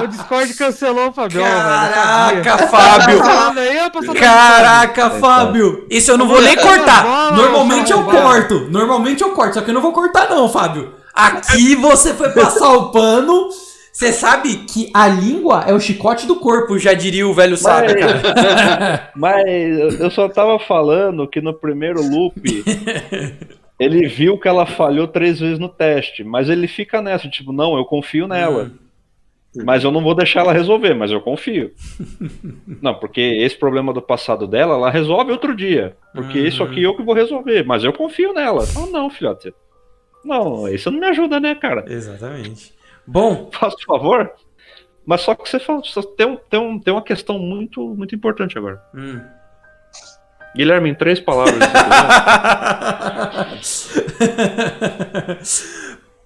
O Discord cancelou o Fabião, Caraca, Fábio! Caraca, Fábio! Isso eu não vou nem cortar. Normalmente eu corto. Só que eu não vou cortar não, Fábio. Aqui você foi passar o pano. Você sabe que a língua é o chicote do corpo, já diria o velho sábio, cara. Mas eu só tava falando que no primeiro loop ele viu que ela falhou 3 vezes no teste, mas ele fica nessa, tipo, não, eu confio nela. Mas eu não vou deixar ela resolver, mas eu confio. Não, porque esse problema do passado dela, ela resolve outro dia. Porque isso aqui eu que vou resolver, mas eu confio nela. Não, filhote. Não, isso não me ajuda, né, cara? Exatamente. Bom, Faça o favor. Mas só que você fala, tem uma questão muito, muito importante agora. Guilherme, em 3 palavras.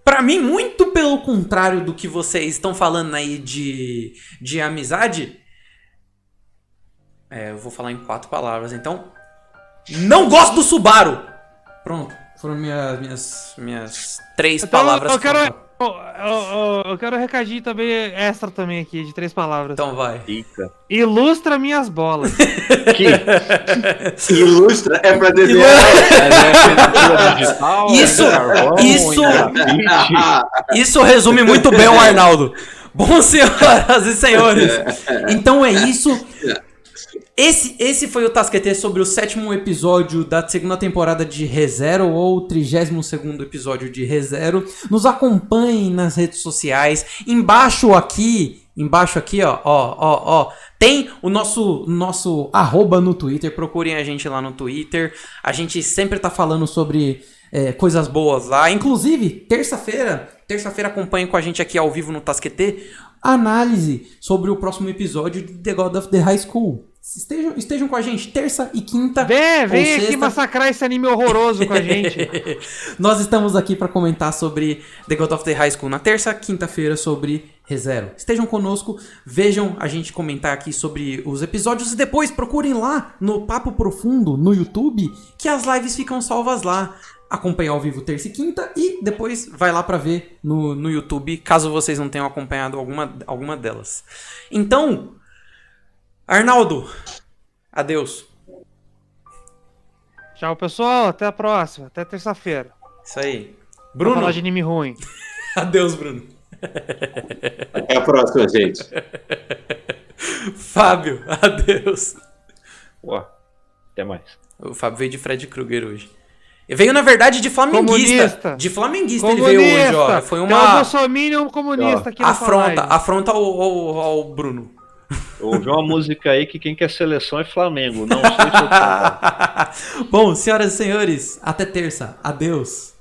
Pra mim, muito pelo contrário do que vocês estão falando aí de amizade. Eu vou falar em 4 palavras, então. Não gosto do Subaru! Pronto. Foram minhas 3 Então, palavras. eu quero um recadinho também, extra também aqui, de 3 palavras. Então vai. Eita. Ilustra minhas bolas. Ilustra é pra desenhar. Isso resume muito bem o Arnaldo. Bom, senhoras e senhores, então é isso. Esse foi o Tasquetê sobre o 7º episódio da 2ª temporada de ReZero, ou 32º episódio de ReZero. Nos acompanhem nas redes sociais. Embaixo aqui, ó, tem o nosso @, no Twitter. Procurem a gente lá no Twitter. A gente sempre tá falando sobre coisas boas lá. Inclusive, terça-feira acompanhem com a gente aqui ao vivo no Tasquetê análise sobre o próximo episódio de The God of the High School. Estejam com a gente terça e quinta. Vem aqui massacrar esse anime horroroso com a gente. Nós estamos aqui para comentar sobre The God of the High School na terça, quinta-feira sobre ReZero. Estejam conosco, vejam a gente comentar aqui sobre os episódios e depois procurem lá no Papo Profundo no YouTube, que as lives ficam salvas lá. Acompanha ao vivo terça e quinta e depois vai lá para ver no YouTube, caso vocês não tenham acompanhado alguma delas. Então, Arnaldo, adeus. Tchau, pessoal. Até a próxima. Até terça-feira. Isso aí. Bruno. Vou falar de anime ruim. Adeus, Bruno. Até a próxima, gente. Fábio, adeus. Pô, até mais. O Fábio veio de Fred Krueger hoje. Ele veio, na verdade, de flamenguista. Comunista. De flamenguista ele veio hoje, ó. Foi uma... Tem um bolsominion comunista aqui nessa live. Afronta ao Bruno. Ouvi uma música aí que quem quer seleção é Flamengo. Não sei se eu tô... Bom, senhoras e senhores, até terça. Adeus.